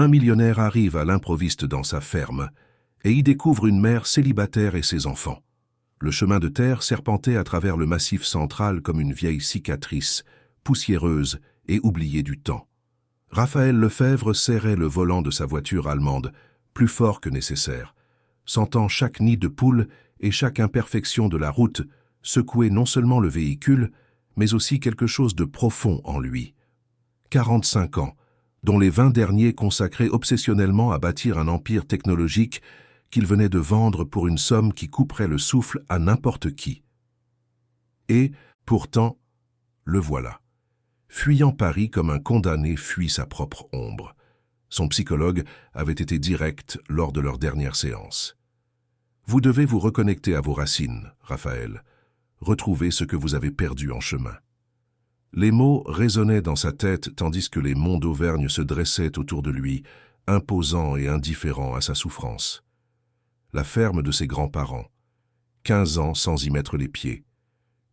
un millionnaire arrive à l'improviste dans sa ferme et y découvre une mère célibataire et ses enfants. Le chemin de terre serpentait à travers le massif central comme une vieille cicatrice, poussiéreuse et oubliée du temps. Raphaël Lefebvre serrait le volant de sa voiture allemande, plus fort que nécessaire, sentant chaque nid de poule et chaque imperfection de la route secouer non seulement le véhicule, mais aussi quelque chose de profond en lui. 45 ans, dont les 20 derniers consacrés obsessionnellement à bâtir un empire technologique qu'il venait de vendre pour une somme qui couperait le souffle à n'importe qui. Et, pourtant, le voilà, fuyant Paris comme un condamné fuit sa propre ombre. Son psychologue avait été direct lors de leur dernière séance. Vous devez vous reconnecter à vos racines, Raphaël, retrouver ce que vous avez perdu en chemin. Les mots résonnaient dans sa tête tandis que les monts d'Auvergne se dressaient autour de lui, imposants et indifférents à sa souffrance. La ferme de ses grands-parents, 15 ans sans y mettre les pieds,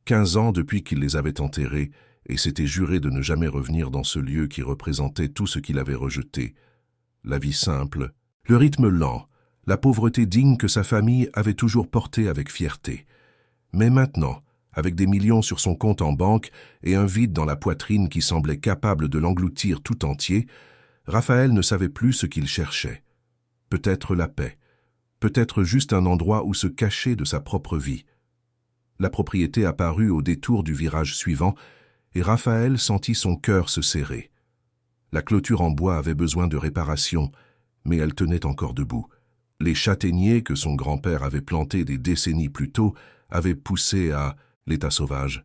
15 ans depuis qu'il les avait enterrés et s'était juré de ne jamais revenir dans ce lieu qui représentait tout ce qu'il avait rejeté. La vie simple, le rythme lent, la pauvreté digne que sa famille avait toujours portée avec fierté. Mais maintenant, avec des millions sur son compte en banque et un vide dans la poitrine qui semblait capable de l'engloutir tout entier, Raphaël ne savait plus ce qu'il cherchait. Peut-être la paix, peut-être juste un endroit où se cacher de sa propre vie. La propriété apparut au détour du virage suivant et Raphaël sentit son cœur se serrer. La clôture en bois avait besoin de réparation, mais elle tenait encore debout. Les châtaigniers que son grand-père avait plantés des décennies plus tôt avaient poussé à l'état sauvage,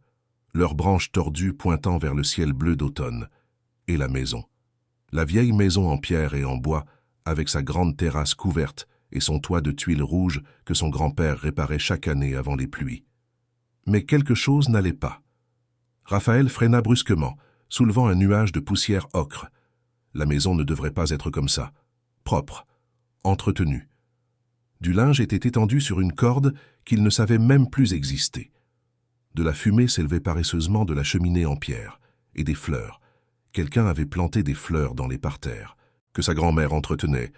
leurs branches tordues pointant vers le ciel bleu d'automne. Et la maison. La vieille maison en pierre et en bois, avec sa grande terrasse couverte et son toit de tuiles rouges que son grand-père réparait chaque année avant les pluies. Mais quelque chose n'allait pas. Raphaël freina brusquement, soulevant un nuage de poussière ocre. La maison ne devrait pas être comme ça. Propre, entretenue. Du linge était étendu sur une corde qu'il ne savait même plus exister. De la fumée s'élevait paresseusement de la cheminée en pierre, et des fleurs. Quelqu'un avait planté des fleurs dans les parterres, que sa grand-mère entretenait,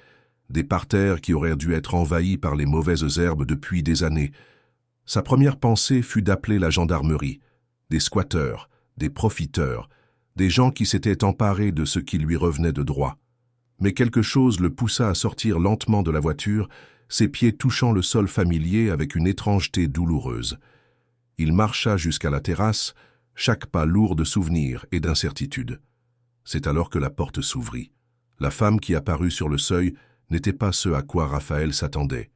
des parterres qui auraient dû être envahis par les mauvaises herbes depuis des années. Sa première pensée fut d'appeler la gendarmerie, des squatteurs, des profiteurs, des gens qui s'étaient emparés de ce qui lui revenait de droit. Mais quelque chose le poussa à sortir lentement de la voiture, ses pieds touchant le sol familier avec une étrangeté douloureuse. Il marcha jusqu'à la terrasse, chaque pas lourd de souvenirs et d'incertitudes. C'est alors que la porte s'ouvrit. La femme qui apparut sur le seuil n'était pas ce à quoi Raphaël s'attendait.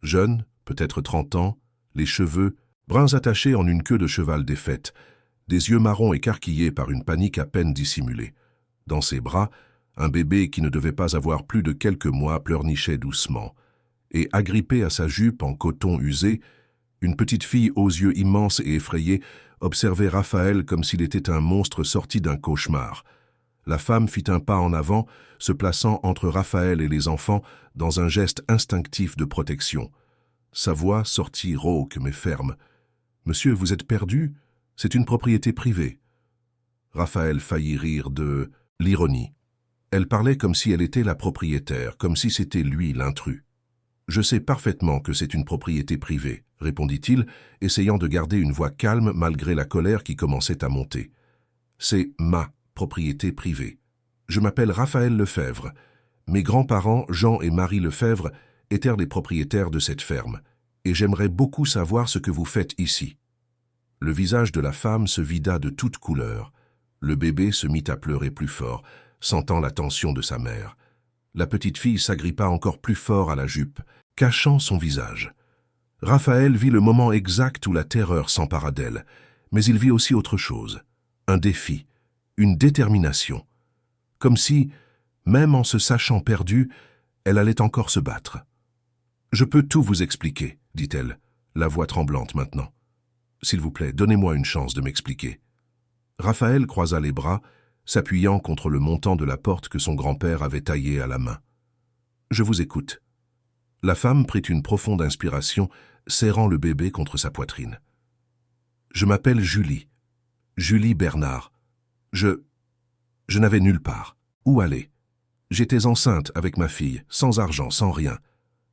Jeune, peut-être 30 ans, les cheveux, bruns attachés en une queue de cheval défaite, des yeux marrons écarquillés par une panique à peine dissimulée. Dans ses bras, un bébé qui ne devait pas avoir plus de quelques mois pleurnichait doucement. Et agrippée à sa jupe en coton usé, une petite fille aux yeux immenses et effrayés observait Raphaël comme s'il était un monstre sorti d'un cauchemar. La femme fit un pas en avant, se plaçant entre Raphaël et les enfants dans un geste instinctif de protection. Sa voix sortit rauque mais ferme. « Monsieur, vous êtes perdu? C'est une propriété privée. » Raphaël faillit rire de l'ironie. Elle parlait comme si elle était la propriétaire, comme si c'était lui l'intrus. « Je sais parfaitement que c'est une propriété privée, » répondit-il, essayant de garder une voix calme malgré la colère qui commençait à monter. « C'est ma propriété privée. Je m'appelle Raphaël Lefebvre. Mes grands-parents, Jean et Marie Lefebvre, étaient les propriétaires de cette ferme, et j'aimerais beaucoup savoir ce que vous faites ici. » Le visage de la femme se vida de toutes couleurs. Le bébé se mit à pleurer plus fort, sentant la tension de sa mère. La petite fille s'agrippa encore plus fort à la jupe, cachant son visage. Raphaël vit le moment exact où la terreur s'empara d'elle, mais il vit aussi autre chose, un défi, une détermination. Comme si, même en se sachant perdue, elle allait encore se battre. « Je peux tout vous expliquer, » dit-elle, la voix tremblante maintenant. « S'il vous plaît, donnez-moi une chance de m'expliquer. » Raphaël croisa les bras, s'appuyant contre le montant de la porte que son grand-père avait taillée à la main. « Je vous écoute. » La femme prit une profonde inspiration, serrant le bébé contre sa poitrine. « Je m'appelle Julie. Julie Bernard. Je n'avais nulle part. Où aller? J'étais enceinte avec ma fille, sans argent, sans rien.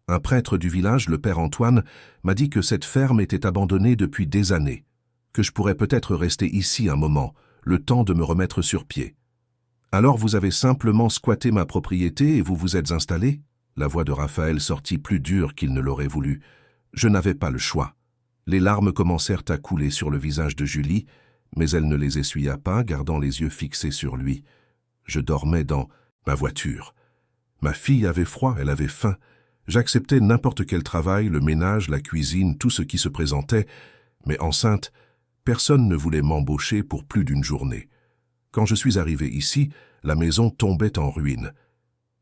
Un prêtre du village, le père Antoine, m'a dit que cette ferme était abandonnée depuis des années, que je pourrais peut-être rester ici un moment, le temps de me remettre sur pied. Alors vous avez simplement squatté ma propriété et vous vous êtes installé? La voix de Raphaël sortit plus dure qu'il ne l'aurait voulu. Je n'avais pas le choix. Les larmes commencèrent à couler sur le visage de Julie, mais elle ne les essuya pas, gardant les yeux fixés sur lui. Je dormais dans ma voiture. Ma fille avait froid, elle avait faim. J'acceptais n'importe quel travail, le ménage, la cuisine, tout ce qui se présentait, mais enceinte, personne ne voulait m'embaucher pour plus d'une journée. Quand je suis arrivé ici, la maison tombait en ruine.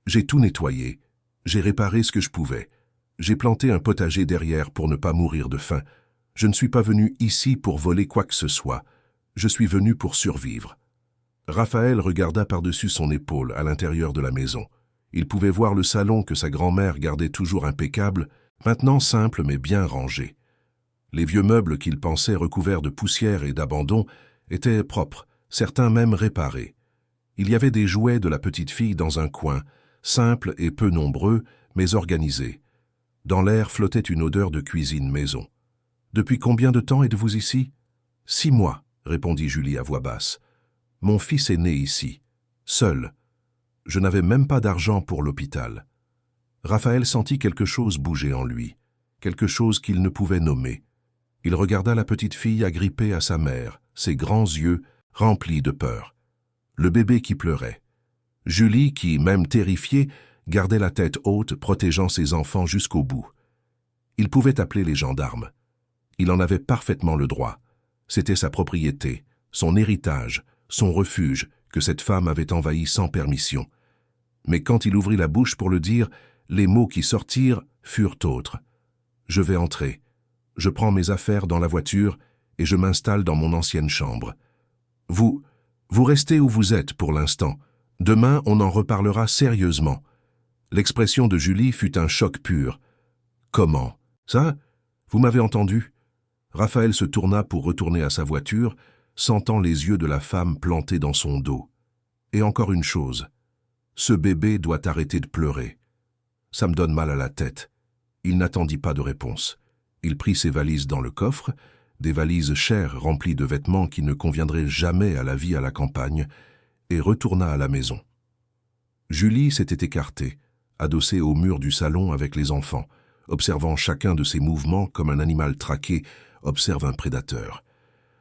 J'ai tout nettoyé, j'ai réparé ce que je pouvais. J'ai planté un potager derrière pour ne pas mourir de faim. Je ne suis pas venu ici pour voler quoi que ce soit. Je suis venu pour survivre. Raphaël regarda par-dessus son épaule à l'intérieur de la maison. Il pouvait voir le salon que sa grand-mère gardait toujours impeccable, maintenant simple mais bien rangé. Les vieux meubles qu'il pensait recouverts de poussière et d'abandon étaient propres, certains même réparés. Il y avait des jouets de la petite fille dans un coin, simples et peu nombreux, mais organisés. Dans l'air flottait une odeur de cuisine maison. « Depuis combien de temps êtes-vous ici ?»« 6 mois, répondit Julie à voix basse. « Mon fils est né ici, seul. Je n'avais même pas d'argent pour l'hôpital. » Raphaël sentit quelque chose bouger en lui, quelque chose qu'il ne pouvait nommer. Il regarda la petite fille agrippée à sa mère, ses grands yeux remplis de peur. Le bébé qui pleurait. Julie qui, même terrifiée, gardait la tête haute, protégeant ses enfants jusqu'au bout. Il pouvait appeler les gendarmes. Il en avait parfaitement le droit. C'était sa propriété, son héritage, son refuge que cette femme avait envahi sans permission. Mais quand il ouvrit la bouche pour le dire, les mots qui sortirent furent autres. « Je vais entrer. Je prends mes affaires dans la voiture et je m'installe dans mon ancienne chambre. Vous restez où vous êtes pour l'instant. Demain, on en reparlera sérieusement. » L'expression de Julie fut un choc pur. « Comment? Ça? Vous m'avez entendu ?» Raphaël se tourna pour retourner à sa voiture, sentant les yeux de la femme plantés dans son dos. Et encore une chose, ce bébé doit arrêter de pleurer. Ça me donne mal à la tête. Il n'attendit pas de réponse. Il prit ses valises dans le coffre, des valises chères remplies de vêtements qui ne conviendraient jamais à la vie à la campagne, et retourna à la maison. Julie s'était écartée, adossée au mur du salon avec les enfants, observant chacun de ses mouvements comme un animal traqué observe un prédateur.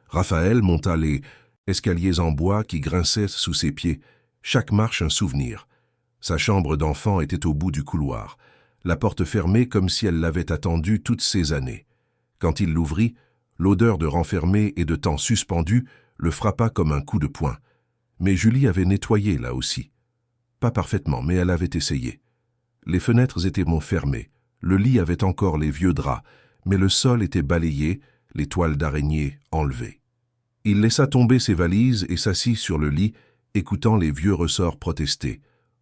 Raphaël monta les escaliers en bois qui grinçaient sous ses pieds, chaque marche un souvenir. Sa chambre d'enfant était au bout du couloir, la porte fermée comme si elle l'avait attendu toutes ces années. Quand il l'ouvrit, l'odeur de renfermé et de temps suspendu le frappa comme un coup de poing. Mais Julie avait nettoyé là aussi. Pas parfaitement, mais elle avait essayé. Les fenêtres étaient fermées, le lit avait encore les vieux draps, mais le sol était balayé, les toiles d'araignée enlevées. Il laissa tomber ses valises et s'assit sur le lit, écoutant les vieux ressorts protester.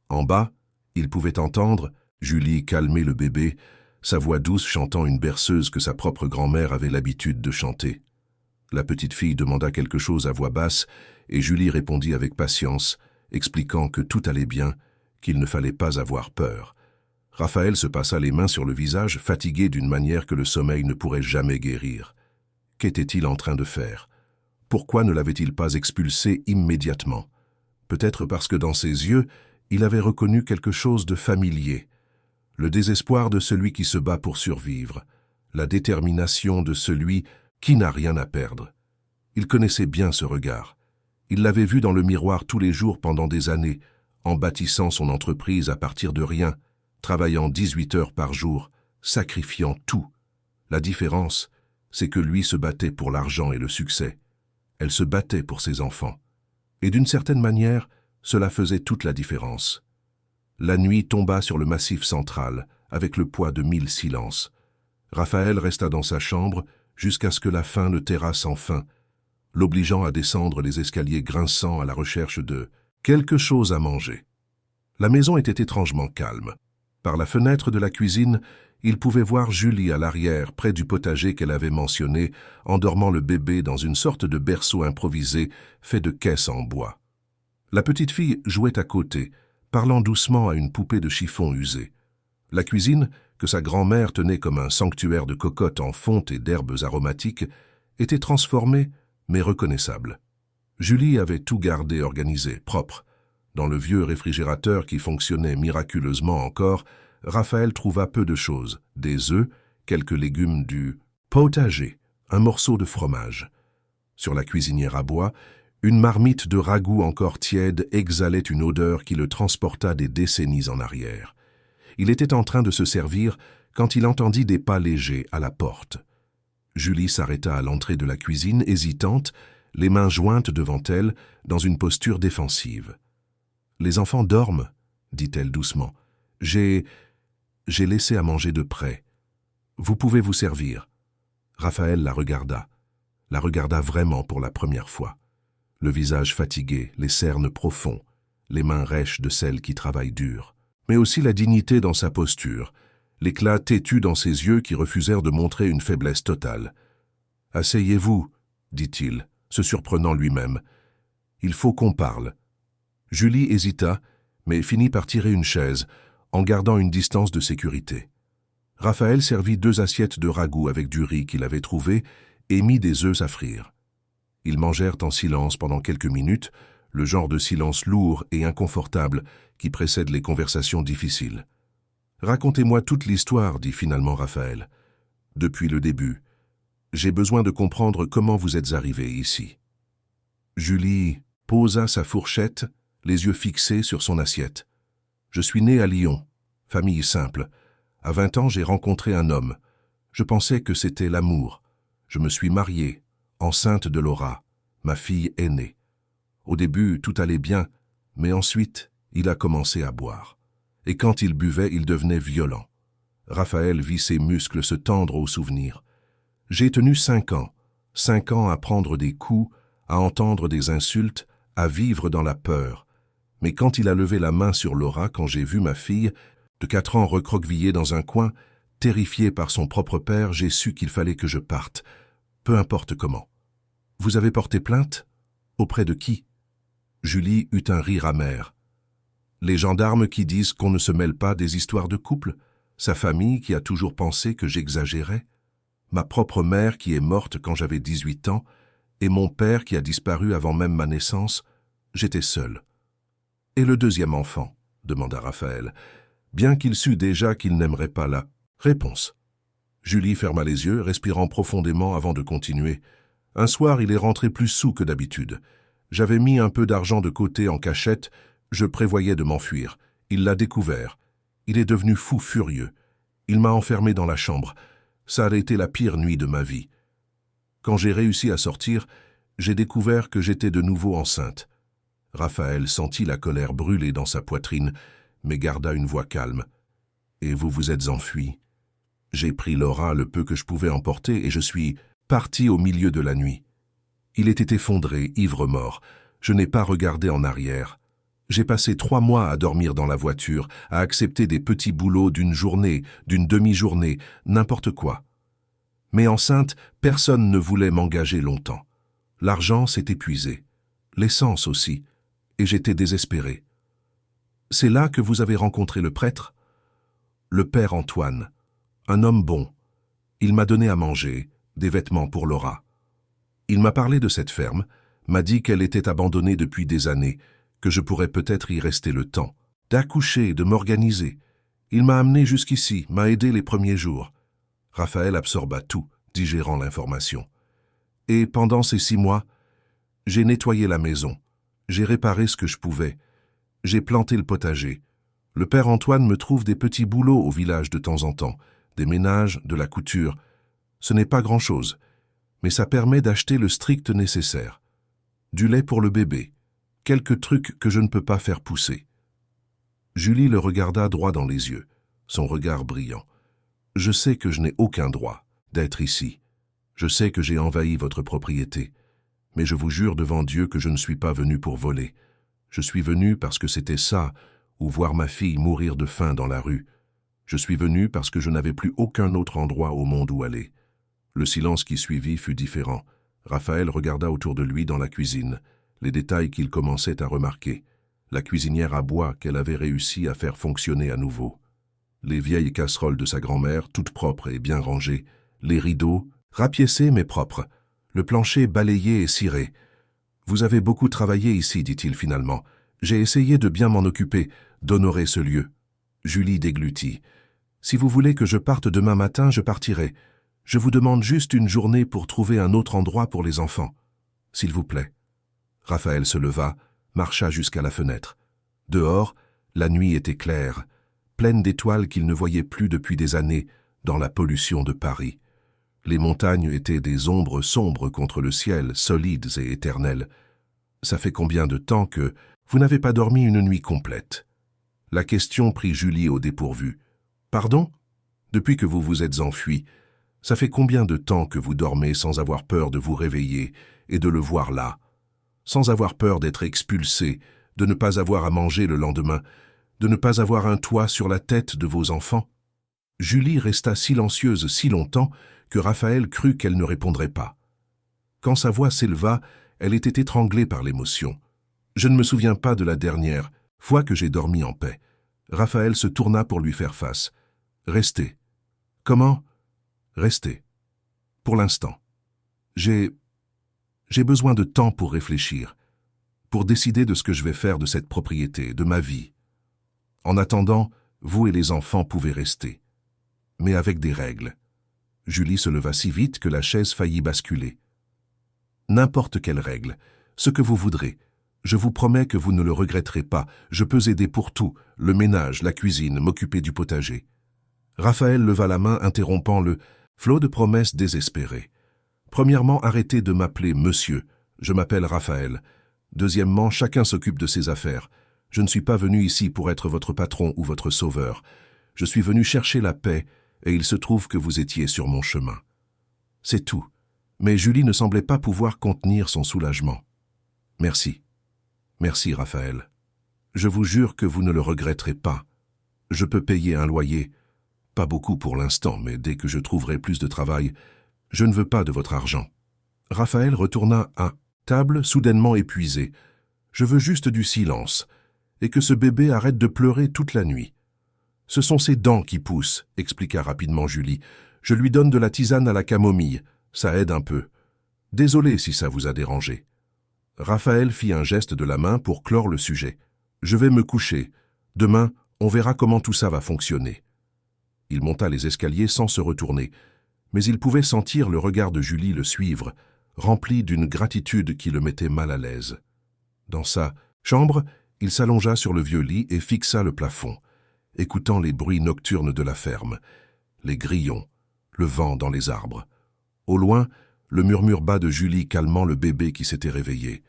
En bas, il pouvait entendre Julie calmer le bébé, sa voix douce chantant une berceuse que sa propre grand-mère avait l'habitude de chanter. La petite fille demanda quelque chose à voix basse et Julie répondit avec patience, expliquant que tout allait bien, qu'il ne fallait pas avoir peur. Raphaël se passa les mains sur le visage, fatigué d'une manière que le sommeil ne pourrait jamais guérir. Qu'était-il en train de faire? Pourquoi ne l'avait-il pas expulsé immédiatement? Peut-être parce que dans ses yeux, il avait reconnu quelque chose de familier. Le désespoir de celui qui se bat pour survivre, la détermination de celui qui n'a rien à perdre. Il connaissait bien ce regard. Il l'avait vu dans le miroir tous les jours pendant des années, en bâtissant son entreprise à partir de rien, travaillant 18 heures par jour, sacrifiant tout. La différence, c'est que lui se battait pour l'argent et le succès. Elle se battait pour ses enfants. Et d'une certaine manière, cela faisait toute la différence. La nuit tomba sur le massif central, avec le poids de 1000 silences. Raphaël resta dans sa chambre jusqu'à ce que la faim le terrasse enfin, l'obligeant à descendre les escaliers grinçants à la recherche de quelque chose à manger. La maison était étrangement calme. Par la fenêtre de la cuisine, il pouvait voir Julie à l'arrière, près du potager qu'elle avait mentionné, endormant le bébé dans une sorte de berceau improvisé fait de caisses en bois. La petite fille jouait à côté, parlant doucement à une poupée de chiffon usée. La cuisine, que sa grand-mère tenait comme un sanctuaire de cocottes en fonte et d'herbes aromatiques, était transformée, mais reconnaissable. Julie avait tout gardé organisé, propre. Dans le vieux réfrigérateur qui fonctionnait miraculeusement encore, Raphaël trouva peu de choses, des œufs, quelques légumes, du potager, un morceau de fromage. Sur la cuisinière à bois, une marmite de ragoût encore tiède exhalait une odeur qui le transporta des décennies en arrière. Il était en train de se servir quand il entendit des pas légers à la porte. Julie s'arrêta à l'entrée de la cuisine, hésitante, les mains jointes devant elle, dans une posture défensive. « Les enfants dorment, dit-elle doucement. J'ai laissé à manger de près. Vous pouvez vous servir. » Raphaël la regarda vraiment pour la première fois. Le visage fatigué, les cernes profonds, les mains rêches de celle qui travaille dur, mais aussi la dignité dans sa posture, l'éclat têtu dans ses yeux qui refusèrent de montrer une faiblesse totale. « Asseyez-vous, dit-il, se surprenant lui-même. Il faut qu'on parle. » Julie hésita, mais finit par tirer une chaise, en gardant une distance de sécurité. Raphaël servit 2 assiettes de ragoût avec du riz qu'il avait trouvé et mit des œufs à frire. Ils mangèrent en silence pendant quelques minutes, le genre de silence lourd et inconfortable qui précède les conversations difficiles. « Racontez-moi toute l'histoire, dit finalement Raphaël. Depuis le début. J'ai besoin de comprendre comment vous êtes arrivé ici. » Julie posa sa fourchette, les yeux fixés sur son assiette. « Je suis né à Lyon, famille simple. À 20 ans, j'ai rencontré un homme. Je pensais que c'était l'amour. Je me suis mariée, enceinte de Laura, ma fille aînée. Au début, tout allait bien, mais ensuite, il a commencé à boire. Et quand il buvait, il devenait violent. Raphaël vit ses muscles se tendre au souvenir. J'ai tenu 5 ans, 5 ans à prendre des coups, à entendre des insultes, à vivre dans la peur. Mais quand il a levé la main sur Laura, quand j'ai vu ma fille, de 4 ans recroquevillée dans un coin, terrifiée par son propre père, j'ai su qu'il fallait que je parte, peu importe comment. Vous avez porté plainte? Auprès de qui? Julie eut un rire amer. Les gendarmes qui disent qu'on ne se mêle pas des histoires de couple? Sa famille qui a toujours pensé que j'exagérais? Ma propre mère qui est morte quand j'avais 18 ans, et mon père qui a disparu avant même ma naissance? J'étais seul. Et le deuxième enfant? Demanda Raphaël, bien qu'il sût déjà qu'il n'aimerait pas la réponse. Julie ferma les yeux, respirant profondément avant de continuer. Un soir, il est rentré plus saoul que d'habitude. J'avais mis un peu d'argent de côté en cachette, je prévoyais de m'enfuir. Il l'a découvert. Il est devenu fou furieux. Il m'a enfermé dans la chambre. Ça a été la pire nuit de ma vie. Quand j'ai réussi à sortir, j'ai découvert que j'étais de nouveau enceinte. Raphaël sentit la colère brûler dans sa poitrine, mais garda une voix calme. « Et vous vous êtes enfui. J'ai pris Laura le peu que je pouvais emporter et je suis parti au milieu de la nuit. Il était effondré, ivre-mort. Je n'ai pas regardé en arrière. J'ai passé 3 mois à dormir dans la voiture, à accepter des petits boulots d'une journée, d'une demi-journée, n'importe quoi. Mais enceinte, personne ne voulait m'engager longtemps. L'argent s'est épuisé. L'essence aussi. Et j'étais désespéré. C'est là que vous avez rencontré le prêtre? Le père Antoine. Un homme bon. Il m'a donné à manger, des vêtements pour Laura. Il m'a parlé de cette ferme, m'a dit qu'elle était abandonnée depuis des années, que je pourrais peut-être y rester le temps, d'accoucher, de m'organiser. Il m'a amené jusqu'ici, m'a aidé les premiers jours. Raphaël absorba tout, digérant l'information. Et pendant ces 6 mois, j'ai nettoyé la maison, j'ai réparé ce que je pouvais, j'ai planté le potager. Le père Antoine me trouve des petits boulots au village de temps en temps, des ménages, de la couture. Ce n'est pas grand-chose, mais ça permet d'acheter le strict nécessaire. Du lait pour le bébé, quelques trucs que je ne peux pas faire pousser. Julie le regarda droit dans les yeux, son regard brillant. « Je sais que je n'ai aucun droit d'être ici. Je sais que j'ai envahi votre propriété. Mais je vous jure devant Dieu que je ne suis pas venu pour voler. Je suis venu parce que c'était ça, ou voir ma fille mourir de faim dans la rue. Je suis venu parce que je n'avais plus aucun autre endroit au monde où aller. » Le silence qui suivit fut différent. Raphaël regarda autour de lui dans la cuisine, les détails qu'il commençait à remarquer. la cuisinière à bois qu'elle avait réussi à faire fonctionner à nouveau. Les vieilles casseroles de sa grand-mère, toutes propres et bien rangées, les rideaux, rapiécés mais propres, le plancher balayé et ciré. « Vous avez beaucoup travaillé ici, dit-il finalement. J'ai essayé de bien m'en occuper, d'honorer ce lieu. » Julie déglutit. « Si vous voulez que je parte demain matin, je partirai. Je vous demande juste une journée pour trouver un autre endroit pour les enfants. S'il vous plaît. » Raphaël se leva, marcha jusqu'à la fenêtre. Dehors, la nuit était claire, pleine d'étoiles qu'il ne voyait plus depuis des années dans la pollution de Paris. Les montagnes étaient des ombres sombres contre le ciel, solides et éternels. « Ça fait combien de temps que vous n'avez pas dormi une nuit complète ?» La question prit Julie au dépourvu. « Pardon ? Depuis que vous vous êtes enfui, ça fait combien de temps que vous dormez sans avoir peur de vous réveiller et de le voir là, sans avoir peur d'être expulsé, de ne pas avoir à manger le lendemain, de ne pas avoir un toit sur la tête de vos enfants ?» Julie resta silencieuse si longtemps que Raphaël crut qu'elle ne répondrait pas. Quand sa voix s'éleva, elle était étranglée par l'émotion. « Je ne me souviens pas de la dernière fois que j'ai dormi en paix. » Raphaël se tourna pour lui faire face. « Restez. »« Comment ? » ?»« Restez. Pour l'instant. J'ai besoin de temps pour réfléchir, pour décider de ce que je vais faire de cette propriété, de ma vie. En attendant, vous et les enfants pouvez rester. Mais avec des règles. » Julie se leva si vite que la chaise faillit basculer. « N'importe quelle règle, ce que vous voudrez. Je vous promets que vous ne le regretterez pas. Je peux aider pour tout, le ménage, la cuisine, m'occuper du potager. » Raphaël leva la main, interrompant le flot de promesses désespérées. « Premièrement, arrêtez de m'appeler monsieur. Je m'appelle Raphaël. Deuxièmement, chacun s'occupe de ses affaires. Je ne suis pas venu ici pour être votre patron ou votre sauveur. Je suis venu chercher la paix, et il se trouve que vous étiez sur mon chemin. » C'est tout. Mais Julie ne semblait pas pouvoir contenir son soulagement. « Merci. Merci, Raphaël. Je vous jure que vous ne le regretterez pas. Je peux payer un loyer. Pas beaucoup pour l'instant, mais dès que je trouverai plus de travail, je ne veux pas de votre argent. » Raphaël retourna à table, soudainement épuisé. « Je veux juste du silence, et que ce bébé arrête de pleurer toute la nuit. » « Ce sont ses dents qui poussent, » expliqua rapidement Julie. « Je lui donne de la tisane à la camomille, ça aide un peu. Désolé si ça vous a dérangé. » Raphaël fit un geste de la main pour clore le sujet. « Je vais me coucher. Demain, on verra comment tout ça va fonctionner. » Il monta les escaliers sans se retourner, mais il pouvait sentir le regard de Julie le suivre, rempli d'une gratitude qui le mettait mal à l'aise. Dans sa chambre, il s'allongea sur le vieux lit et fixa le plafond, écoutant les bruits nocturnes de la ferme, les grillons, le vent dans les arbres. Au loin, le murmure bas de Julie calmant le bébé qui s'était réveillé.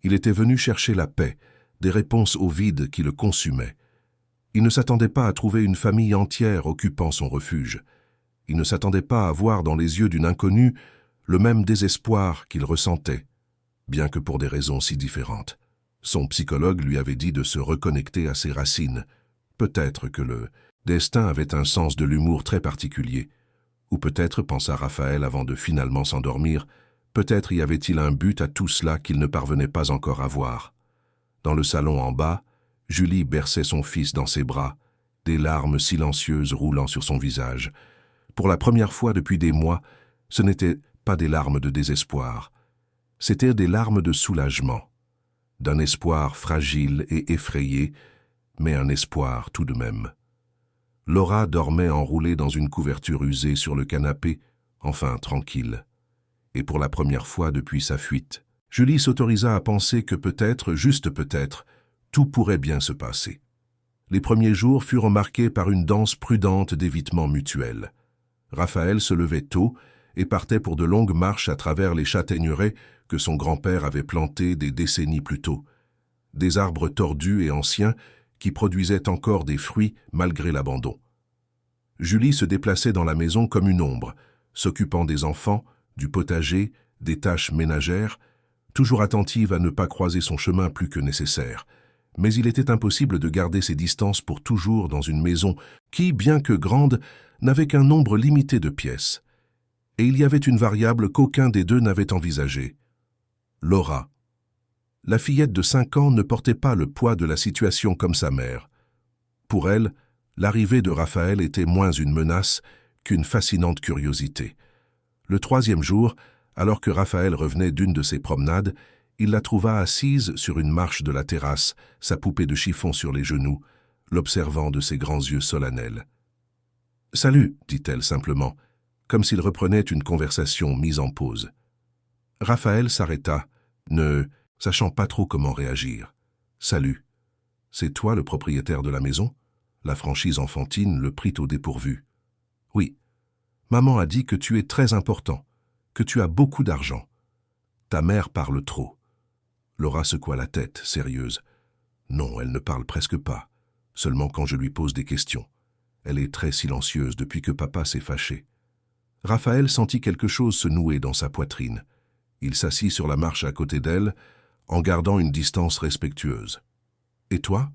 Il était venu chercher la paix, des réponses au vide qui le consumaient. Il ne s'attendait pas à trouver une famille entière occupant son refuge. Il ne s'attendait pas à voir dans les yeux d'une inconnue le même désespoir qu'il ressentait, bien que pour des raisons si différentes. Son psychologue lui avait dit de se reconnecter à ses racines. Peut-être que le destin avait un sens de l'humour très particulier. Ou peut-être, pensa Raphaël avant de finalement s'endormir, peut-être y avait-il un but à tout cela qu'il ne parvenait pas encore à voir. Dans le salon en bas, Julie berçait son fils dans ses bras, des larmes silencieuses roulant sur son visage. Pour la première fois depuis des mois, ce n'étaient pas des larmes de désespoir. C'étaient des larmes de soulagement, d'un espoir fragile et effrayé, mais un espoir tout de même. Laura dormait enroulée dans une couverture usée sur le canapé, enfin tranquille. Et pour la première fois depuis sa fuite, Julie s'autorisa à penser que peut-être, juste peut-être, tout pourrait bien se passer. Les premiers jours furent marqués par une danse prudente d'évitement mutuel. Raphaël se levait tôt et partait pour de longues marches à travers les châtaigneraies que son grand-père avait plantées des décennies plus tôt. Des arbres tordus et anciens qui produisaient encore des fruits malgré l'abandon. Julie se déplaçait dans la maison comme une ombre, s'occupant des enfants, du potager, des tâches ménagères, toujours attentive à ne pas croiser son chemin plus que nécessaire. Mais il était impossible de garder ses distances pour toujours dans une maison qui, bien que grande, n'avait qu'un nombre limité de pièces. Et il y avait une variable qu'aucun des deux n'avait envisagée. Laura. La fillette de 5 ans ne portait pas le poids de la situation comme sa mère. Pour elle, l'arrivée de Raphaël était moins une menace qu'une fascinante curiosité. Le 3e jour, alors que Raphaël revenait d'une de ses promenades, il la trouva assise sur une marche de la terrasse, sa poupée de chiffon sur les genoux, l'observant de ses grands yeux solennels. « Salut », dit-elle simplement, comme s'il reprenait une conversation mise en pause. Raphaël s'arrêta, ne sachant pas trop comment réagir. « Salut. C'est toi le propriétaire de la maison ?» La franchise enfantine le prit au dépourvu. « Oui. Maman a dit que tu es très important, que tu as beaucoup d'argent. Ta mère parle trop. » Laura secoua la tête, sérieuse. « Non, elle ne parle presque pas, seulement quand je lui pose des questions. Elle est très silencieuse depuis que papa s'est fâché. » Raphaël sentit quelque chose se nouer dans sa poitrine. Il s'assit sur la marche à côté d'elle, en gardant une distance respectueuse. « Et toi?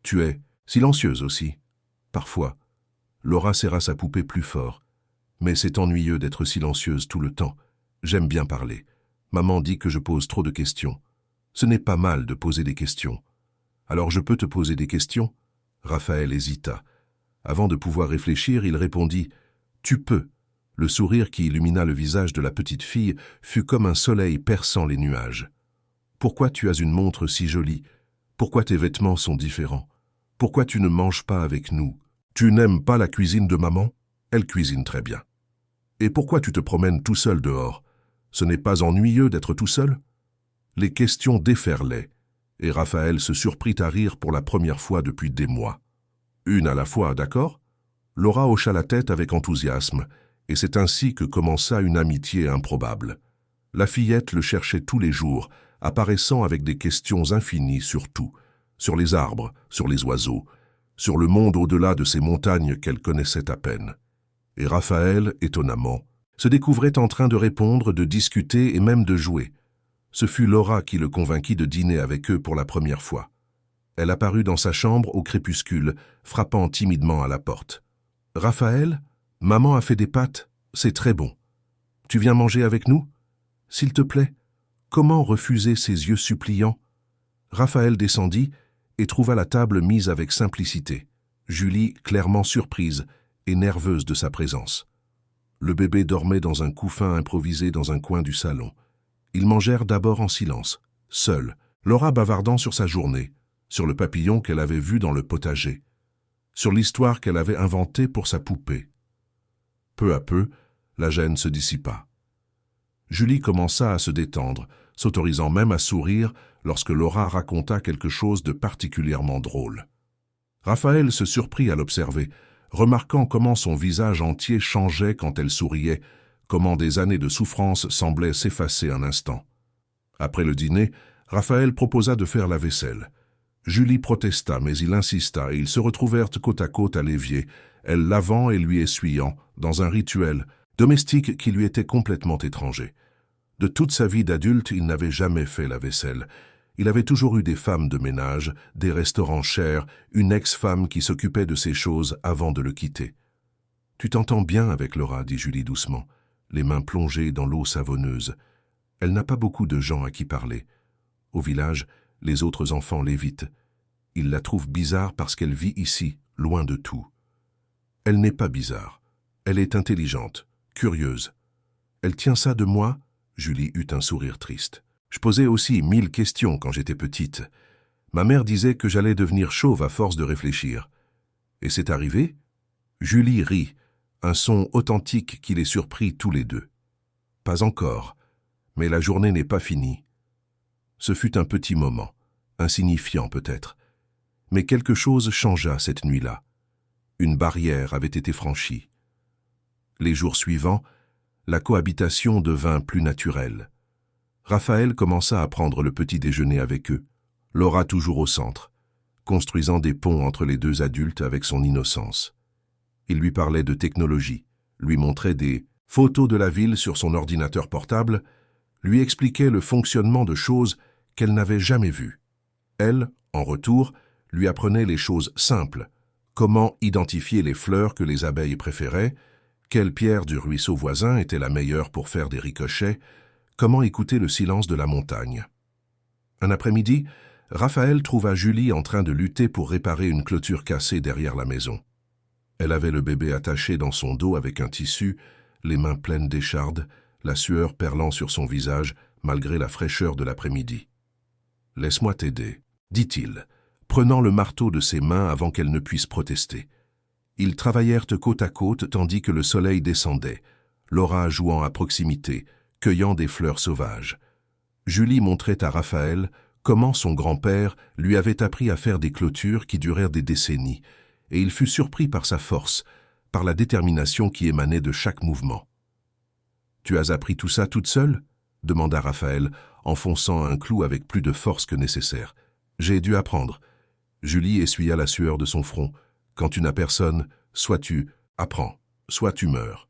Tu es silencieuse aussi. » « Parfois. » Laura serra sa poupée plus fort. « Mais c'est ennuyeux d'être silencieuse tout le temps. J'aime bien parler. Maman dit que je pose trop de questions. Ce n'est pas mal de poser des questions. Alors je peux te poser des questions ?» Raphaël hésita. Avant de pouvoir réfléchir, il répondit « Tu peux ». Le sourire qui illumina le visage de la petite fille fut comme un soleil perçant les nuages. « Pourquoi tu as une montre si jolie? Pourquoi tes vêtements sont différents? Pourquoi tu ne manges pas avec nous? Tu n'aimes pas la cuisine de maman? Elle cuisine très bien. Et pourquoi tu te promènes tout seul dehors? Ce n'est pas ennuyeux d'être tout seul? » Les questions déferlaient, et Raphaël se surprit à rire pour la première fois depuis des mois. « Une à la fois, d'accord ?» Laura hocha la tête avec enthousiasme, et c'est ainsi que commença une amitié improbable. La fillette le cherchait tous les jours, apparaissant avec des questions infinies sur tout, sur les arbres, sur les oiseaux, sur le monde au-delà de ces montagnes qu'elle connaissait à peine. Et Raphaël, étonnamment, se découvrait en train de répondre, de discuter et même de jouer. Ce fut Laura qui le convainquit de dîner avec eux pour la première fois. Elle apparut dans sa chambre au crépuscule, frappant timidement à la porte. « Raphaël, maman a fait des pâtes, c'est très bon. Tu viens manger avec nous? S'il te plaît. » Comment refuser ses yeux suppliants? Raphaël descendit et trouva la table mise avec simplicité, Julie clairement surprise et nerveuse de sa présence. Le bébé dormait dans un couffin improvisé dans un coin du salon. Ils mangèrent d'abord en silence, seuls, Laura bavardant sur sa journée, sur le papillon qu'elle avait vu dans le potager, sur l'histoire qu'elle avait inventée pour sa poupée. Peu à peu, la gêne se dissipa. Julie commença à se détendre, s'autorisant même à sourire lorsque Laura raconta quelque chose de particulièrement drôle. Raphaël se surprit à l'observer, remarquant comment son visage entier changeait quand elle souriait, comment des années de souffrance semblaient s'effacer un instant. Après le dîner, Raphaël proposa de faire la vaisselle. Julie protesta, mais il insista et ils se retrouvèrent côte à côte à l'évier, elle lavant et lui essuyant, dans un rituel domestique qui lui était complètement étranger. De toute sa vie d'adulte, il n'avait jamais fait la vaisselle. Il avait toujours eu des femmes de ménage, des restaurants chers, une ex-femme qui s'occupait de ses choses avant de le quitter. « Tu t'entends bien avec Laura » dit Julie doucement, les mains plongées dans l'eau savonneuse. Elle n'a pas beaucoup de gens à qui parler. Au village, les autres enfants l'évitent. Ils la trouvent bizarre parce qu'elle vit ici, loin de tout. Elle n'est pas bizarre. Elle est intelligente, curieuse. Elle tient ça de moi? Julie eut un sourire triste. Je posais aussi 1000 questions quand j'étais petite. Ma mère disait que j'allais devenir chauve à force de réfléchir. Et c'est arrivé? Julie rit, un son authentique qui les surprit tous les deux. Pas encore, mais la journée n'est pas finie. Ce fut un petit moment, insignifiant peut-être. Mais quelque chose changea cette nuit-là. Une barrière avait été franchie. Les jours suivants, la cohabitation devint plus naturelle. Raphaël commença à prendre le petit déjeuner avec eux, Laura toujours au centre, construisant des ponts entre les deux adultes avec son innocence. Il lui parlait de technologie, lui montrait des photos de la ville sur son ordinateur portable, lui expliquait le fonctionnement de choses qu'elle n'avait jamais vues. Elle, en retour, lui apprenait les choses simples, comment identifier les fleurs que les abeilles préféraient, quelle pierre du ruisseau voisin était la meilleure pour faire des ricochets, comment écouter le silence de la montagne. Un après-midi, Raphaël trouva Julie en train de lutter pour réparer une clôture cassée derrière la maison. Elle avait le bébé attaché dans son dos avec un tissu, les mains pleines d'échardes, la sueur perlant sur son visage malgré la fraîcheur de l'après-midi. « Laisse-moi t'aider, » dit-il, prenant le marteau de ses mains avant qu'elle ne puisse protester. Ils travaillèrent côte à côte tandis que le soleil descendait, Laura jouant à proximité, cueillant des fleurs sauvages. Julie montrait à Raphaël comment son grand-père lui avait appris à faire des clôtures qui durèrent des décennies, et il fut surpris par sa force, par la détermination qui émanait de chaque mouvement. « Tu as appris tout ça toute seule ?» demanda Raphaël, enfonçant un clou avec plus de force que nécessaire. « J'ai dû apprendre. » Julie essuya la sueur de son front. « Quand tu n'as personne, soit tu apprends, soit tu meurs. »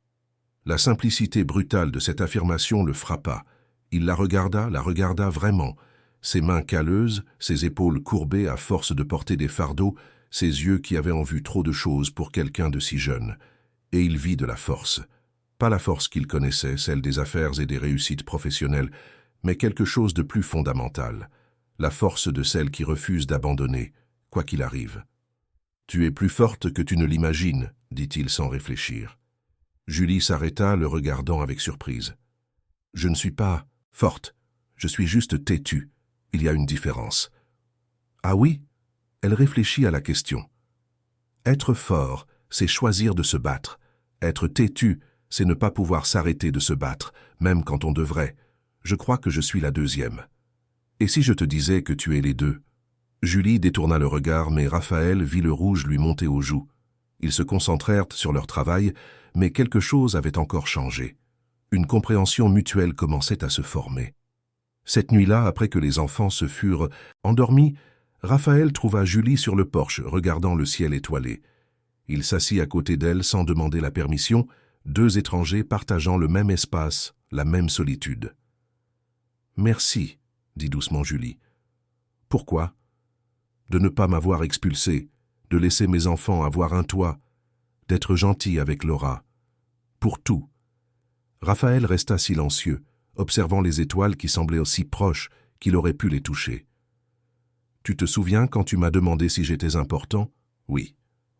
La simplicité brutale de cette affirmation le frappa. Il la regarda vraiment, ses mains calleuses, ses épaules courbées à force de porter des fardeaux, ses yeux qui avaient en vue trop de choses pour quelqu'un de si jeune. Et il vit de la force. Pas la force qu'il connaissait, celle des affaires et des réussites professionnelles, mais quelque chose de plus fondamental, la force de celle qui refuse d'abandonner, quoi qu'il arrive. « Tu es plus forte que tu ne l'imagines, » dit-il sans réfléchir. Julie s'arrêta, le regardant avec surprise. « Je ne suis pas forte, je suis juste têtue. Il y a une différence. »« Ah oui ?» Elle réfléchit à la question. « Être fort, c'est choisir de se battre. Être têtu, c'est ne pas pouvoir s'arrêter de se battre, même quand on devrait. Je crois que je suis la deuxième. Et si je te disais que tu es les deux ?» Julie détourna le regard, mais Raphaël vit le rouge lui monter aux joues. Ils se concentrèrent sur leur travail, mais quelque chose avait encore changé. Une compréhension mutuelle commençait à se former. Cette nuit-là, après que les enfants se furent endormis, Raphaël trouva Julie sur le porche, regardant le ciel étoilé. Il s'assit à côté d'elle sans demander la permission, deux étrangers partageant le même espace, la même solitude. « Merci, » dit doucement Julie. « Pourquoi ? » De ne pas m'avoir expulsé, de laisser mes enfants avoir un toit, d'être gentil avec Laura. Pour tout. Raphaël resta silencieux, observant les étoiles qui semblaient aussi proches qu'il aurait pu les toucher. « Tu te souviens quand tu m'as demandé si j'étais important ? Oui,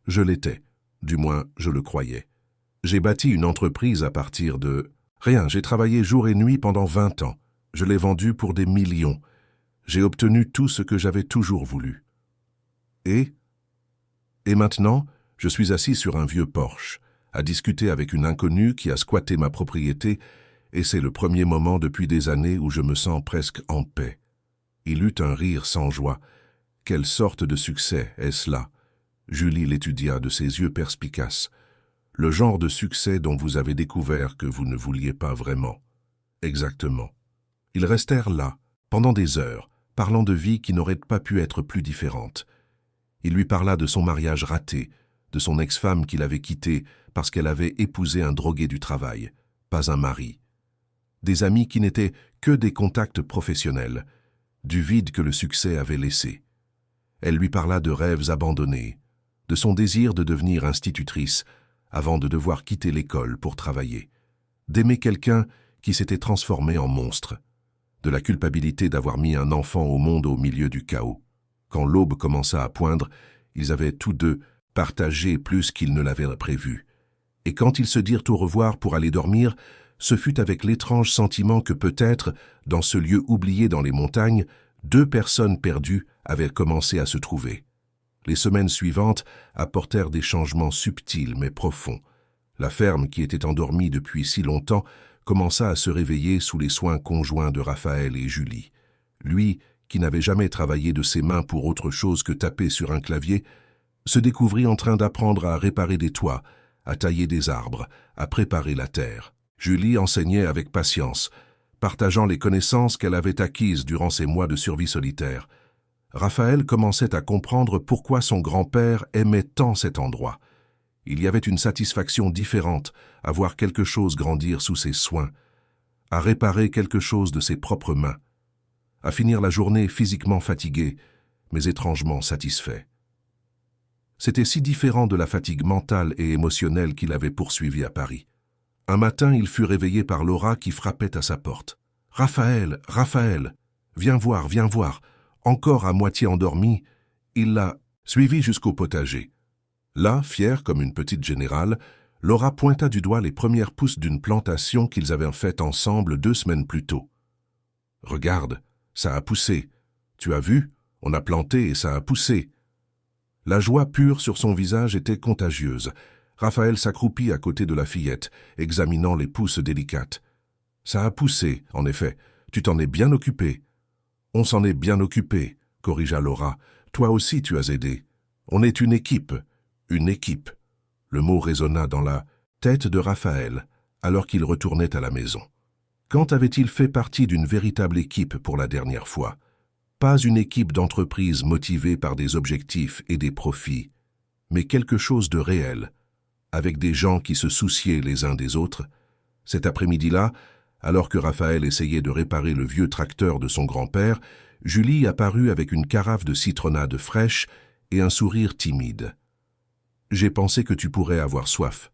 je l'étais, du moins je le croyais. J'ai bâti une entreprise à partir de... Rien, j'ai travaillé jour et nuit pendant 20 ans. Je l'ai vendue pour des millions. J'ai obtenu tout ce que j'avais toujours voulu. Et maintenant, je suis assis sur un vieux Porsche, à discuter avec une inconnue qui a squatté ma propriété, et c'est le premier moment depuis des années où je me sens presque en paix. » Il eut un rire sans joie. « Quelle sorte de succès est-ce là ?» Julie l'étudia de ses yeux perspicaces. « Le genre de succès dont vous avez découvert que vous ne vouliez pas vraiment. » Exactement. Ils restèrent là, pendant des heures, parlant de vie qui n'aurait pas pu être plus différente. Il lui parla de son mariage raté, de son ex-femme qu'il avait quittée parce qu'elle avait épousé un drogué du travail, pas un mari. Des amis qui n'étaient que des contacts professionnels, du vide que le succès avait laissé. Elle lui parla de rêves abandonnés, de son désir de devenir institutrice avant de devoir quitter l'école pour travailler, d'aimer quelqu'un qui s'était transformé en monstre, de la culpabilité d'avoir mis un enfant au monde au milieu du chaos. Quand l'aube commença à poindre, ils avaient tous deux partagé plus qu'ils ne l'avaient prévu. Et quand ils se dirent au revoir pour aller dormir, ce fut avec l'étrange sentiment que peut-être, dans ce lieu oublié dans les montagnes, deux personnes perdues avaient commencé à se trouver. Les semaines suivantes apportèrent des changements subtils mais profonds. La ferme, qui était endormie depuis si longtemps, commença à se réveiller sous les soins conjoints de Raphaël et Julie. Lui, qui n'avait jamais travaillé de ses mains pour autre chose que taper sur un clavier, se découvrit en train d'apprendre à réparer des toits, à tailler des arbres, à préparer la terre. Julie enseignait avec patience, partageant les connaissances qu'elle avait acquises durant ses mois de survie solitaire. Raphaël commençait à comprendre pourquoi son grand-père aimait tant cet endroit. Il y avait une satisfaction différente à voir quelque chose grandir sous ses soins, à réparer quelque chose de ses propres mains, à finir la journée physiquement fatigué, mais étrangement satisfait. C'était si différent de la fatigue mentale et émotionnelle qu'il avait poursuivie à Paris. Un matin, il fut réveillé par Laura qui frappait à sa porte. « Raphaël, Raphaël !» Viens voir. » Encore à moitié endormi, il l'a suivi jusqu'au potager. Là, fière comme une petite générale, Laura pointa du doigt les premières pousses d'une plantation qu'ils avaient faite ensemble 2 semaines plus tôt. « Regarde, ça a poussé. Tu as vu? On a planté et ça a poussé. » La joie pure sur son visage était contagieuse. Raphaël s'accroupit à côté de la fillette, examinant les pousses délicates. « Ça a poussé, en effet. Tu t'en es bien occupé. »« On s'en est bien occupé, » corrigea Laura. « Toi aussi tu as aidé. On est une équipe. Une équipe. » Le mot résonna dans la tête de Raphaël, alors qu'il retournait à la maison. Quand avait-il fait partie d'une véritable équipe pour la dernière fois? Pas une équipe d'entreprise motivée par des objectifs et des profits, mais quelque chose de réel, avec des gens qui se souciaient les uns des autres. Cet après-midi-là, alors que Raphaël essayait de réparer le vieux tracteur de son grand-père, Julie apparut avec une carafe de citronnade fraîche et un sourire timide. « J'ai pensé que tu pourrais avoir soif. »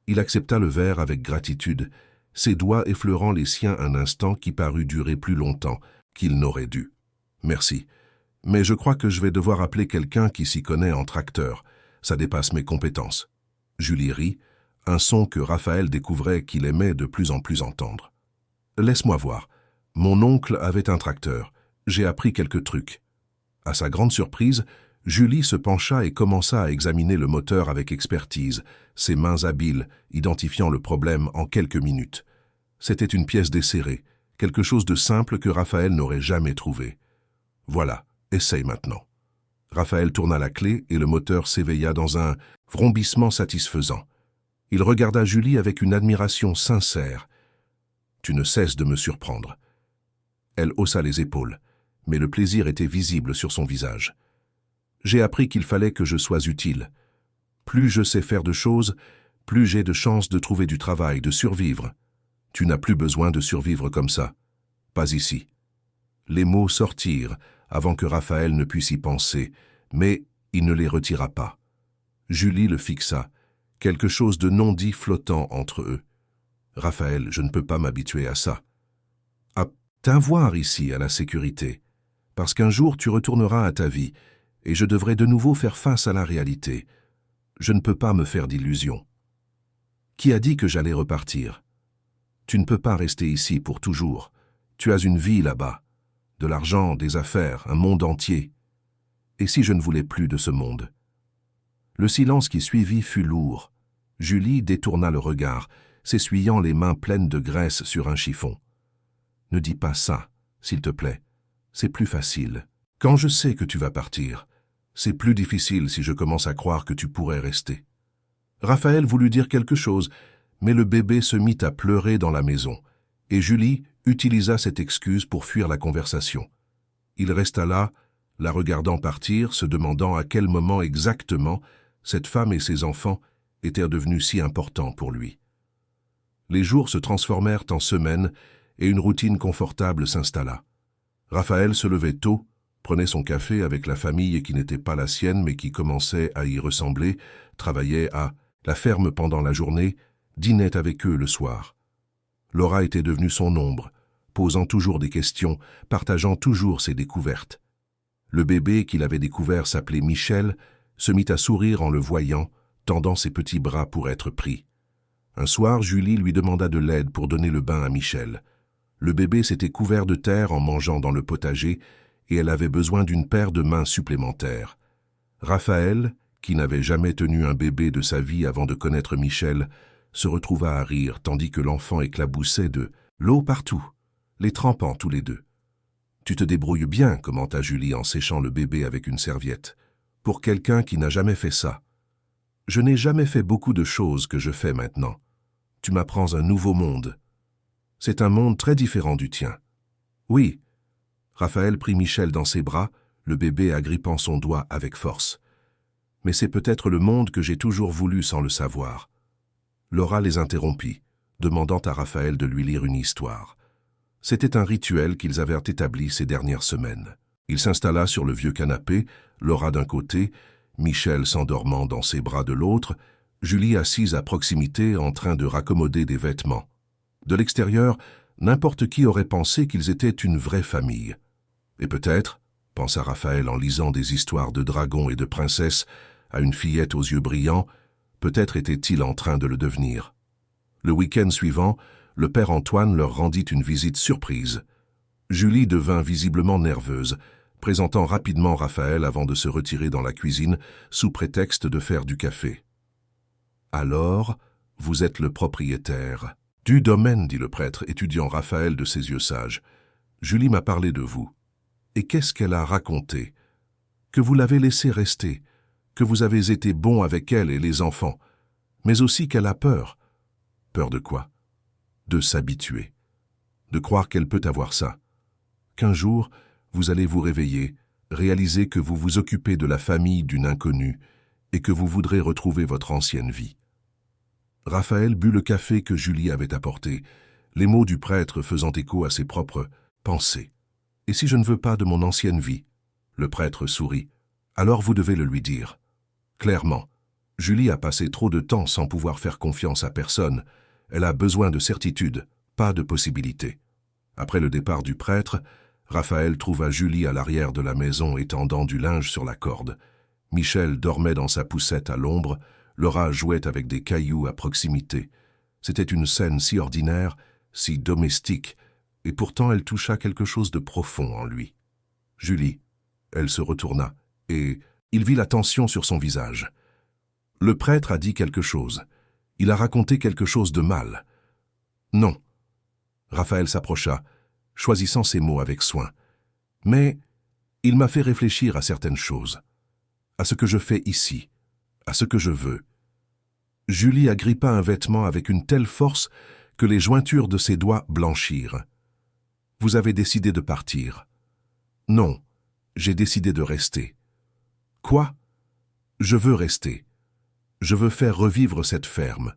Il accepta le verre avec gratitude, ses doigts effleurant les siens un instant qui parut durer plus longtemps qu'il n'aurait dû. « Merci. Mais je crois que je vais devoir appeler quelqu'un qui s'y connaît en tracteur. Ça dépasse mes compétences. » Julie rit, un son que Raphaël découvrait qu'il aimait de plus en plus entendre. « Laisse-moi voir. Mon oncle avait un tracteur. J'ai appris quelques trucs. » À sa grande surprise, Julie se pencha et commença à examiner le moteur avec expertise, ses mains habiles, identifiant le problème en quelques minutes. C'était une pièce desserrée, quelque chose de simple que Raphaël n'aurait jamais trouvé. « Voilà, essaye maintenant. » Raphaël tourna la clé et le moteur s'éveilla dans un vrombissement satisfaisant. Il regarda Julie avec une admiration sincère. « Tu ne cesses de me surprendre. » Elle haussa les épaules, mais le plaisir était visible sur son visage. « J'ai appris qu'il fallait que je sois utile. Plus je sais faire de choses, plus j'ai de chances de trouver du travail, de survivre. Tu n'as plus besoin de survivre comme ça. Pas ici. » Les mots sortirent avant que Raphaël ne puisse y penser, mais il ne les retira pas. Julie le fixa, quelque chose de non dit flottant entre eux. « Raphaël, je ne peux pas m'habituer à ça. » « À t'avoir ici à la sécurité, parce qu'un jour tu retourneras à ta vie, et je devrais de nouveau faire face à la réalité. Je ne peux pas me faire d'illusions. Qui a dit que j'allais repartir? Tu ne peux pas rester ici pour toujours. Tu as une vie là-bas, de l'argent, des affaires, un monde entier. Et si je ne voulais plus de ce monde? » Le silence qui suivit fut lourd. Julie détourna le regard, s'essuyant les mains pleines de graisse sur un chiffon. « Ne dis pas ça, s'il te plaît. C'est plus facile. Quand je sais que tu vas partir, c'est plus difficile si je commence à croire que tu pourrais rester. » Raphaël voulut dire quelque chose, mais le bébé se mit à pleurer dans la maison, et Julie utilisa cette excuse pour fuir la conversation. Il resta là, la regardant partir, se demandant à quel moment exactement cette femme et ses enfants étaient devenus si importants pour lui. Les jours se transformèrent en semaines et une routine confortable s'installa. Raphaël se levait tôt, prenait son café avec la famille qui n'était pas la sienne mais qui commençait à y ressembler, travaillait à la ferme pendant la journée, dînait avec eux le soir. Laura était devenue son ombre, posant toujours des questions, partageant toujours ses découvertes. Le bébé qu'il avait découvert s'appelait Michel, se mit à sourire en le voyant, tendant ses petits bras pour être pris. Un soir, Julie lui demanda de l'aide pour donner le bain à Michel. Le bébé s'était couvert de terre en mangeant dans le potager et elle avait besoin d'une paire de mains supplémentaires. Raphaël, qui n'avait jamais tenu un bébé de sa vie avant de connaître Michel, se retrouva à rire tandis que l'enfant éclaboussait de l'eau partout, les trempant tous les deux. « Tu te débrouilles bien, » commenta Julie en séchant le bébé avec une serviette. « Pour quelqu'un qui n'a jamais fait ça. Je n'ai jamais fait beaucoup de choses que je fais maintenant. Tu m'apprends un nouveau monde. C'est un monde très différent du tien. » « Oui. » Raphaël prit Michel dans ses bras, le bébé agrippant son doigt avec force. « Mais c'est peut-être le monde que j'ai toujours voulu sans le savoir. » Laura les interrompit, demandant à Raphaël de lui lire une histoire. C'était un rituel qu'ils avaient établi ces dernières semaines. Il s'installa sur le vieux canapé, Laura d'un côté, Michel s'endormant dans ses bras de l'autre, Julie assise à proximité en train de raccommoder des vêtements. De l'extérieur, n'importe qui aurait pensé qu'ils étaient une vraie famille. Et peut-être, pensa Raphaël en lisant des histoires de dragons et de princesses à une fillette aux yeux brillants, peut-être était-il en train de le devenir. Le week-end suivant, le père Antoine leur rendit une visite surprise. Julie devint visiblement nerveuse, présentant rapidement Raphaël avant de se retirer dans la cuisine sous prétexte de faire du café. « Alors, vous êtes le propriétaire. »« Du domaine, dit le prêtre, étudiant Raphaël de ses yeux sages. Julie m'a parlé de vous. Et qu'est-ce qu'elle a raconté? Que vous l'avez laissée rester, que vous avez été bon avec elle et les enfants, mais aussi qu'elle a peur. Peur de quoi? De s'habituer, de croire qu'elle peut avoir ça. Qu'un jour, vous allez vous réveiller, réaliser que vous vous occupez de la famille d'une inconnue et que vous voudrez retrouver votre ancienne vie. » Raphaël but le café que Julie avait apporté, les mots du prêtre faisant écho à ses propres pensées. « Et si je ne veux pas de mon ancienne vie ?» Le prêtre sourit. « Alors vous devez le lui dire. » Clairement, Julie a passé trop de temps sans pouvoir faire confiance à personne. Elle a besoin de certitude, pas de possibilité. Après le départ du prêtre, Raphaël trouva Julie à l'arrière de la maison étendant du linge sur la corde. Michel dormait dans sa poussette à l'ombre, Laura jouait avec des cailloux à proximité. C'était une scène si ordinaire, si domestique, et pourtant elle toucha quelque chose de profond en lui. « Julie !» Elle se retourna, et il vit la tension sur son visage. Le prêtre a dit quelque chose. Il a raconté quelque chose de mal. « Non. » Raphaël s'approcha, choisissant ses mots avec soin. « Mais il m'a fait réfléchir à certaines choses, à ce que je fais ici, à ce que je veux. » Julie agrippa un vêtement avec une telle force que les jointures de ses doigts blanchirent. « Vous avez décidé de partir. »« Non, j'ai décidé de rester. »« Quoi ? » ?»« Je veux rester. Je veux faire revivre cette ferme.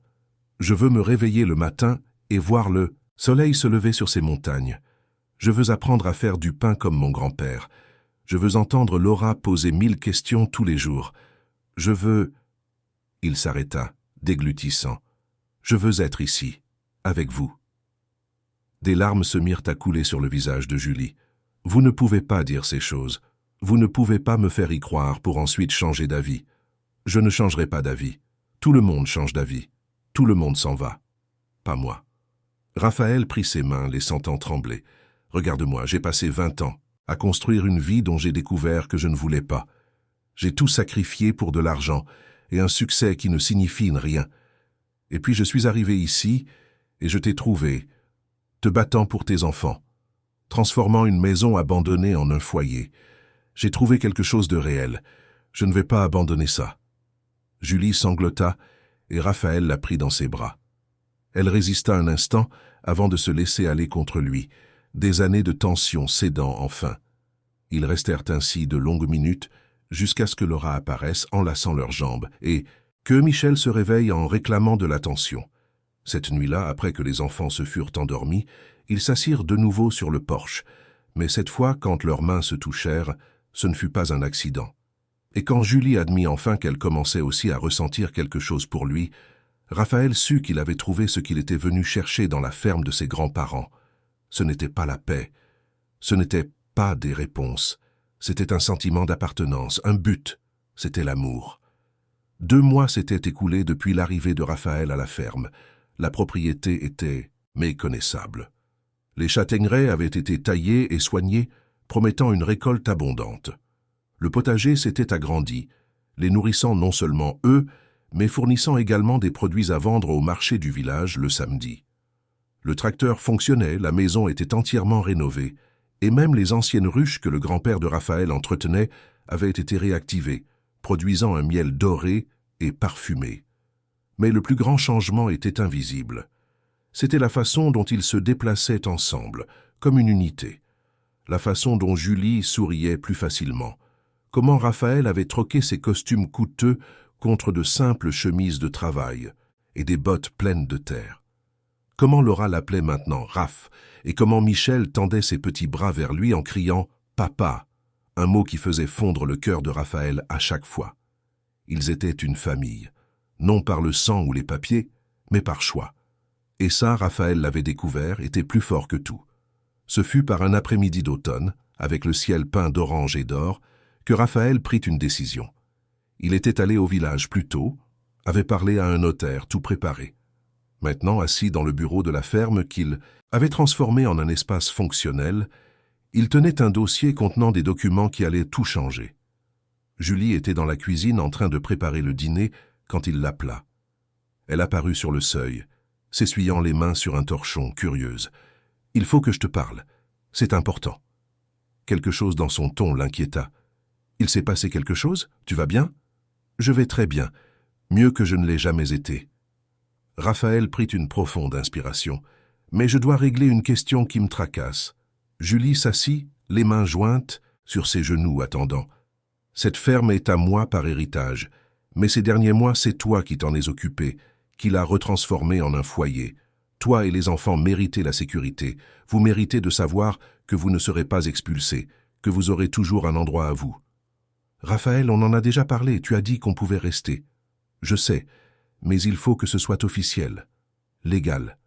Je veux me réveiller le matin et voir le soleil se lever sur ces montagnes. Je veux apprendre à faire du pain comme mon grand-père. Je veux entendre Laura poser 1000 questions tous les jours. Je veux... » Il s'arrêta, déglutissant. « Je veux être ici, avec vous. » Des larmes se mirent à couler sur le visage de Julie. « Vous ne pouvez pas dire ces choses. Vous ne pouvez pas me faire y croire pour ensuite changer d'avis. Je ne changerai pas d'avis. Tout le monde change d'avis. Tout le monde s'en va. Pas moi. » Raphaël prit ses mains, les sentant trembler. « Regarde-moi, j'ai passé 20 ans à construire une vie dont j'ai découvert que je ne voulais pas. J'ai tout sacrifié pour de l'argent et un succès qui ne signifie rien. Et puis je suis arrivé ici et je t'ai trouvé, te battant pour tes enfants, transformant une maison abandonnée en un foyer. J'ai trouvé quelque chose de réel. Je ne vais pas abandonner ça. » Julie sanglota et Raphaël la prit dans ses bras. Elle résista un instant avant de se laisser aller contre lui, des années de tension cédant enfin. Ils restèrent ainsi de longues minutes jusqu'à ce que Laura apparaisse enlaçant leurs jambes et que Michel se réveille en réclamant de l'attention. Cette nuit-là, après que les enfants se furent endormis, ils s'assirent de nouveau sur le porche, mais cette fois, quand leurs mains se touchèrent, ce ne fut pas un accident. Et quand Julie admit enfin qu'elle commençait aussi à ressentir quelque chose pour lui, Raphaël sut qu'il avait trouvé ce qu'il était venu chercher dans la ferme de ses grands-parents. Ce n'était pas la paix, ce n'était pas des réponses, c'était un sentiment d'appartenance, un but, c'était l'amour. 2 mois s'étaient écoulés depuis l'arrivée de Raphaël à la ferme. La propriété était méconnaissable. Les châtaigneraies avaient été taillées et soignées, promettant une récolte abondante. Le potager s'était agrandi, les nourrissant non seulement eux, mais fournissant également des produits à vendre au marché du village le samedi. Le tracteur fonctionnait, la maison était entièrement rénovée, et même les anciennes ruches que le grand-père de Raphaël entretenait avaient été réactivées, produisant un miel doré et parfumé. Mais le plus grand changement était invisible. C'était la façon dont ils se déplaçaient ensemble, comme une unité. La façon dont Julie souriait plus facilement. Comment Raphaël avait troqué ses costumes coûteux contre de simples chemises de travail et des bottes pleines de terre. Comment Laura l'appelait maintenant Raph, et comment Michel tendait ses petits bras vers lui en criant « Papa », un mot qui faisait fondre le cœur de Raphaël à chaque fois. Ils étaient une famille, non par le sang ou les papiers, mais par choix. Et ça, Raphaël l'avait découvert, était plus fort que tout. Ce fut par un après-midi d'automne, avec le ciel peint d'orange et d'or, que Raphaël prit une décision. Il était allé au village plus tôt, avait parlé à un notaire tout préparé. Maintenant, assis dans le bureau de la ferme qu'il avait transformé en un espace fonctionnel, il tenait un dossier contenant des documents qui allaient tout changer. Julie était dans la cuisine en train de préparer le dîner quand il l'appela. Elle apparut sur le seuil, s'essuyant les mains sur un torchon, curieuse. « Il faut que je te parle. C'est important. » Quelque chose dans son ton l'inquiéta. « Il s'est passé quelque chose? Tu vas bien? »« Je vais très bien. Mieux que je ne l'ai jamais été. » Raphaël prit une profonde inspiration. « Mais je dois régler une question qui me tracasse. » Julie s'assit, les mains jointes, sur ses genoux attendant. « Cette ferme est à moi par héritage, mais ces derniers mois, c'est toi qui t'en es occupé, qui l'as retransformée en un foyer. Toi et les enfants méritez la sécurité. Vous méritez de savoir que vous ne serez pas expulsés, que vous aurez toujours un endroit à vous. » « Raphaël, on en a déjà parlé, tu as dit qu'on pouvait rester. »« Je sais, mais il faut que ce soit officiel, légal. »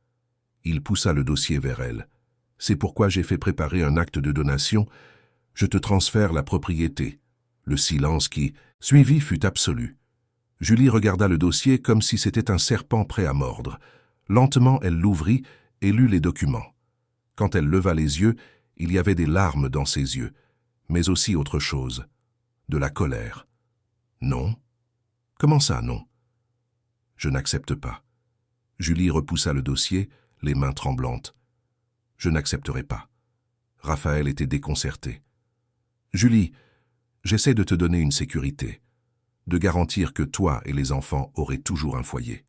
Il poussa le dossier vers elle. « C'est pourquoi j'ai fait préparer un acte de donation. Je te transfère la propriété. » Le silence qui suivit fut absolu. Julie regarda le dossier comme si c'était un serpent prêt à mordre. Lentement, elle l'ouvrit et lut les documents. Quand elle leva les yeux, il y avait des larmes dans ses yeux, mais aussi autre chose. De la colère. « Non? Comment ça, non? » « Je n'accepte pas. » Julie repoussa le dossier, les mains tremblantes. « Je n'accepterai pas. » Raphaël était déconcerté. « Julie, j'essaie de te donner une sécurité, de garantir que toi et les enfants auraient toujours un foyer. »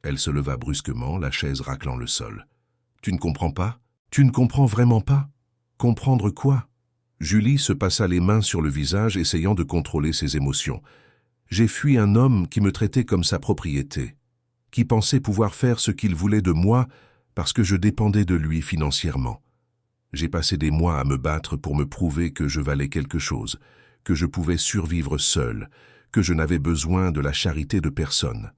Elle se leva brusquement, la chaise raclant le sol. « Tu ne comprends pas? Tu ne comprends vraiment pas? Comprendre quoi ?» Julie se passa les mains sur le visage, essayant de contrôler ses émotions. « J'ai fui un homme qui me traitait comme sa propriété, qui pensait pouvoir faire ce qu'il voulait de moi parce que je dépendais de lui financièrement. J'ai passé des mois à me battre pour me prouver que je valais quelque chose, que je pouvais survivre seul, que je n'avais besoin de la charité de personne. »«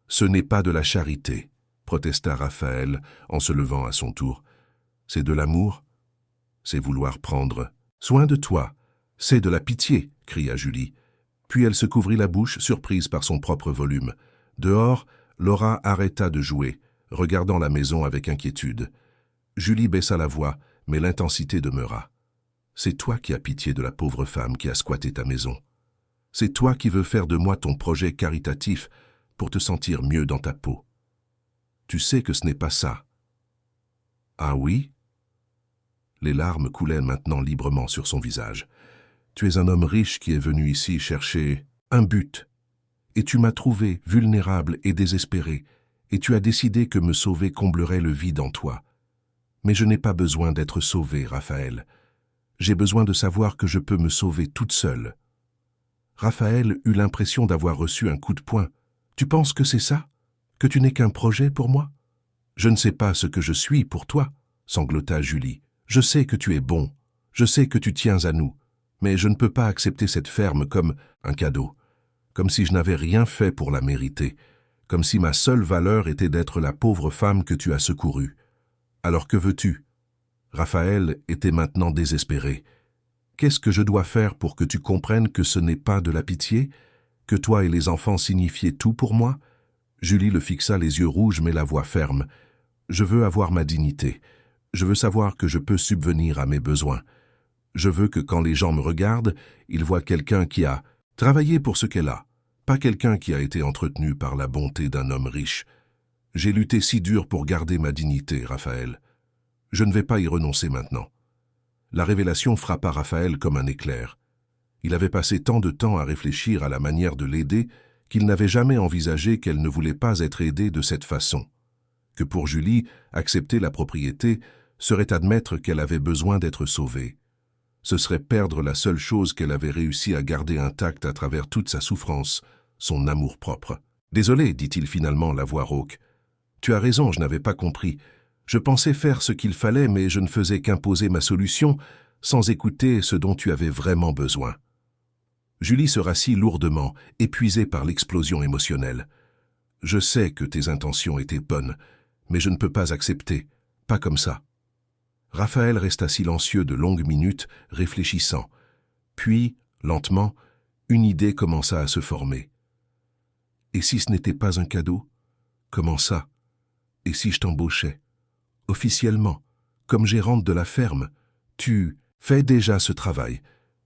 Ce n'est pas de la charité, » protesta Raphaël en se levant à son tour. « C'est de l'amour. C'est vouloir prendre soin de toi. C'est de la pitié, » cria Julie. Puis elle se couvrit la bouche, surprise par son propre volume. Dehors, Laura arrêta de jouer, regardant la maison avec inquiétude. Julie baissa la voix, mais l'intensité demeura. « C'est toi qui as pitié de la pauvre femme qui a squatté ta maison. C'est toi qui veux faire de moi ton projet caritatif pour te sentir mieux dans ta peau. Tu sais que ce n'est pas ça. »« Ah oui ?» Les larmes coulaient maintenant librement sur son visage. « Tu es un homme riche qui est venu ici chercher un but. Et tu m'as trouvé vulnérable et désespéré, et tu as décidé que me sauver comblerait le vide en toi. Mais je n'ai pas besoin d'être sauvée, Raphaël. J'ai besoin de savoir que je peux me sauver toute seule. » Raphaël eut l'impression d'avoir reçu un coup de poing. « Tu penses que c'est ça? Que tu n'es qu'un projet pour moi? »« Je ne sais pas ce que je suis pour toi, » sanglota Julie. « Je sais que tu es bon, je sais que tu tiens à nous, mais je ne peux pas accepter cette ferme comme un cadeau, comme si je n'avais rien fait pour la mériter, comme si ma seule valeur était d'être la pauvre femme que tu as secourue. Alors que veux-tu » Raphaël était maintenant désespéré. « Qu'est-ce que je dois faire pour que tu comprennes que ce n'est pas de la pitié, que toi et les enfants signifiez tout pour moi ?» Julie le fixa les yeux rouges mais la voix ferme. « Je veux avoir ma dignité. Je veux savoir que je peux subvenir à mes besoins. Je veux que quand les gens me regardent, ils voient quelqu'un qui a travaillé pour ce qu'elle a, pas quelqu'un qui a été entretenu par la bonté d'un homme riche. J'ai lutté si dur pour garder ma dignité, Raphaël. Je ne vais pas y renoncer maintenant. » La révélation frappa Raphaël comme un éclair. Il avait passé tant de temps à réfléchir à la manière de l'aider qu'il n'avait jamais envisagé qu'elle ne voulait pas être aidée de cette façon. Que pour Julie, accepter la propriété serait admettre qu'elle avait besoin d'être sauvée. Ce serait perdre la seule chose qu'elle avait réussi à garder intacte à travers toute sa souffrance, son amour-propre. « Désolé, dit-il finalement, la voix rauque. Tu as raison, je n'avais pas compris. Je pensais faire ce qu'il fallait, mais je ne faisais qu'imposer ma solution sans écouter ce dont tu avais vraiment besoin. » Julie se rassit lourdement, épuisée par l'explosion émotionnelle. « Je sais que tes intentions étaient bonnes, mais je ne peux pas accepter. Pas comme ça. » Raphaël resta silencieux de longues minutes, réfléchissant. Puis, lentement, une idée commença à se former. Et si ce n'était pas un cadeau? Comment ça? Et si je t'embauchais? Officiellement, comme gérante de la ferme, tu fais déjà ce travail.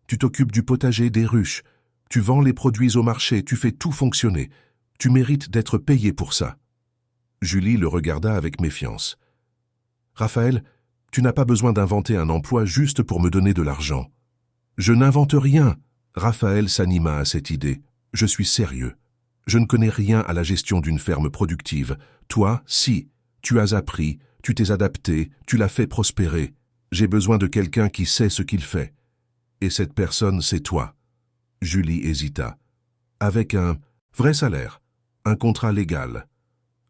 Tu t'occupes du potager, des ruches. Tu vends les produits au marché, tu fais tout fonctionner. Tu mérites d'être payé pour ça. Julie le regarda avec méfiance. Raphaël, tu n'as pas besoin d'inventer un emploi juste pour me donner de l'argent. Je n'invente rien. Raphaël s'anima à cette idée. Je suis sérieux. Je ne connais rien à la gestion d'une ferme productive. Toi, si. Tu as appris, tu t'es adapté, tu l'as fait prospérer. J'ai besoin de quelqu'un qui sait ce qu'il fait. Et cette personne, c'est toi. Julie hésita. Avec un vrai salaire, un contrat légal,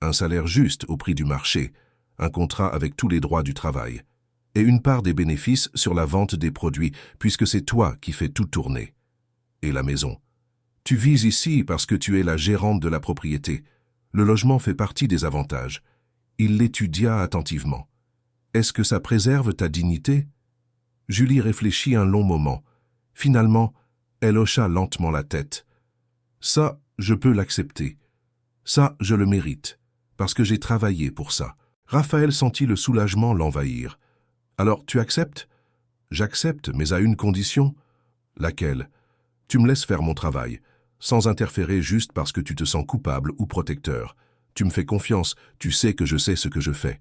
un salaire juste au prix du marché, un contrat avec tous les droits du travail, et une part des bénéfices sur la vente des produits, puisque c'est toi qui fais tout tourner. Et la maison. Tu vis ici parce que tu es la gérante de la propriété. Le logement fait partie des avantages. Il l'étudia attentivement. Est-ce que ça préserve ta dignité? Julie réfléchit un long moment. Finalement, elle hocha lentement la tête. Ça, je peux l'accepter. Ça, je le mérite, parce que j'ai travaillé pour ça. Raphaël sentit le soulagement l'envahir. Alors, tu acceptes? J'accepte, mais à une condition. Laquelle? Tu me laisses faire mon travail, sans interférer juste parce que tu te sens coupable ou protecteur. Tu me fais confiance, tu sais que je sais ce que je fais.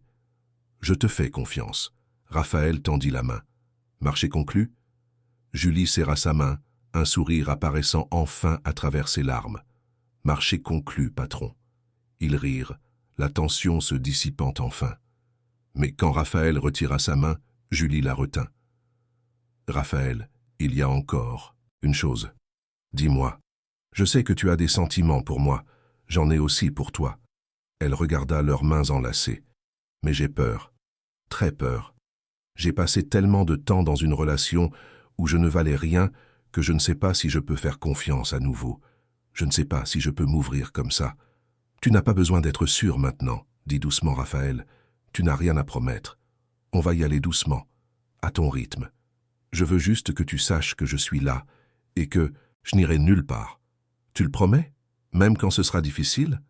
Je te fais confiance. Raphaël tendit la main. Marché conclu? Julie serra sa main, un sourire apparaissant enfin à travers ses larmes. Marché conclu, patron. Ils rirent, la tension se dissipant enfin. Mais quand Raphaël retira sa main, Julie la retint. Raphaël, il y a encore une chose. Dis-moi. Je sais que tu as des sentiments pour moi. J'en ai aussi pour toi. Elle regarda leurs mains enlacées. Mais j'ai peur. Très peur. J'ai passé tellement de temps dans une relation où je ne valais rien que je ne sais pas si je peux faire confiance à nouveau. Je ne sais pas si je peux m'ouvrir comme ça. Tu n'as pas besoin d'être sûr maintenant, dit doucement Raphaël. Tu n'as rien à promettre. On va y aller doucement, à ton rythme. Je veux juste que tu saches que je suis là et que je n'irai nulle part. Tu le promets? Même quand ce sera difficile?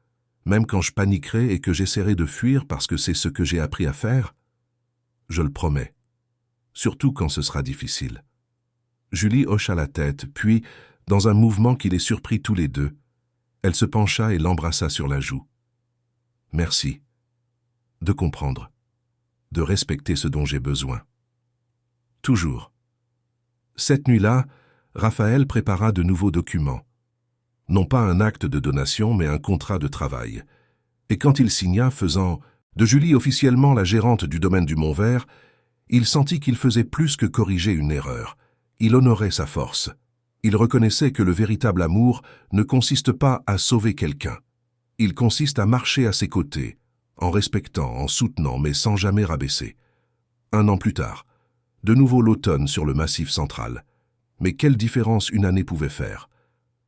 Même quand je paniquerai et que j'essaierai de fuir parce que c'est ce que j'ai appris à faire? Je le promets. Surtout quand ce sera difficile. Julie hocha la tête, puis, dans un mouvement qui les surprit tous les deux, elle se pencha et l'embrassa sur la joue. Merci. De comprendre. De respecter ce dont j'ai besoin. Toujours. Cette nuit-là, Raphaël prépara de nouveaux documents. Non pas un acte de donation, mais un contrat de travail. Et quand il signa, faisant de Julie officiellement la gérante du domaine du Mont-Vert, il sentit qu'il faisait plus que corriger une erreur. Il honorait sa force. Il reconnaissait que le véritable amour ne consiste pas à sauver quelqu'un. Il consiste à marcher à ses côtés, en respectant, en soutenant, mais sans jamais rabaisser. 1 an plus tard, de nouveau l'automne sur le Massif central. Mais quelle différence une année pouvait faire?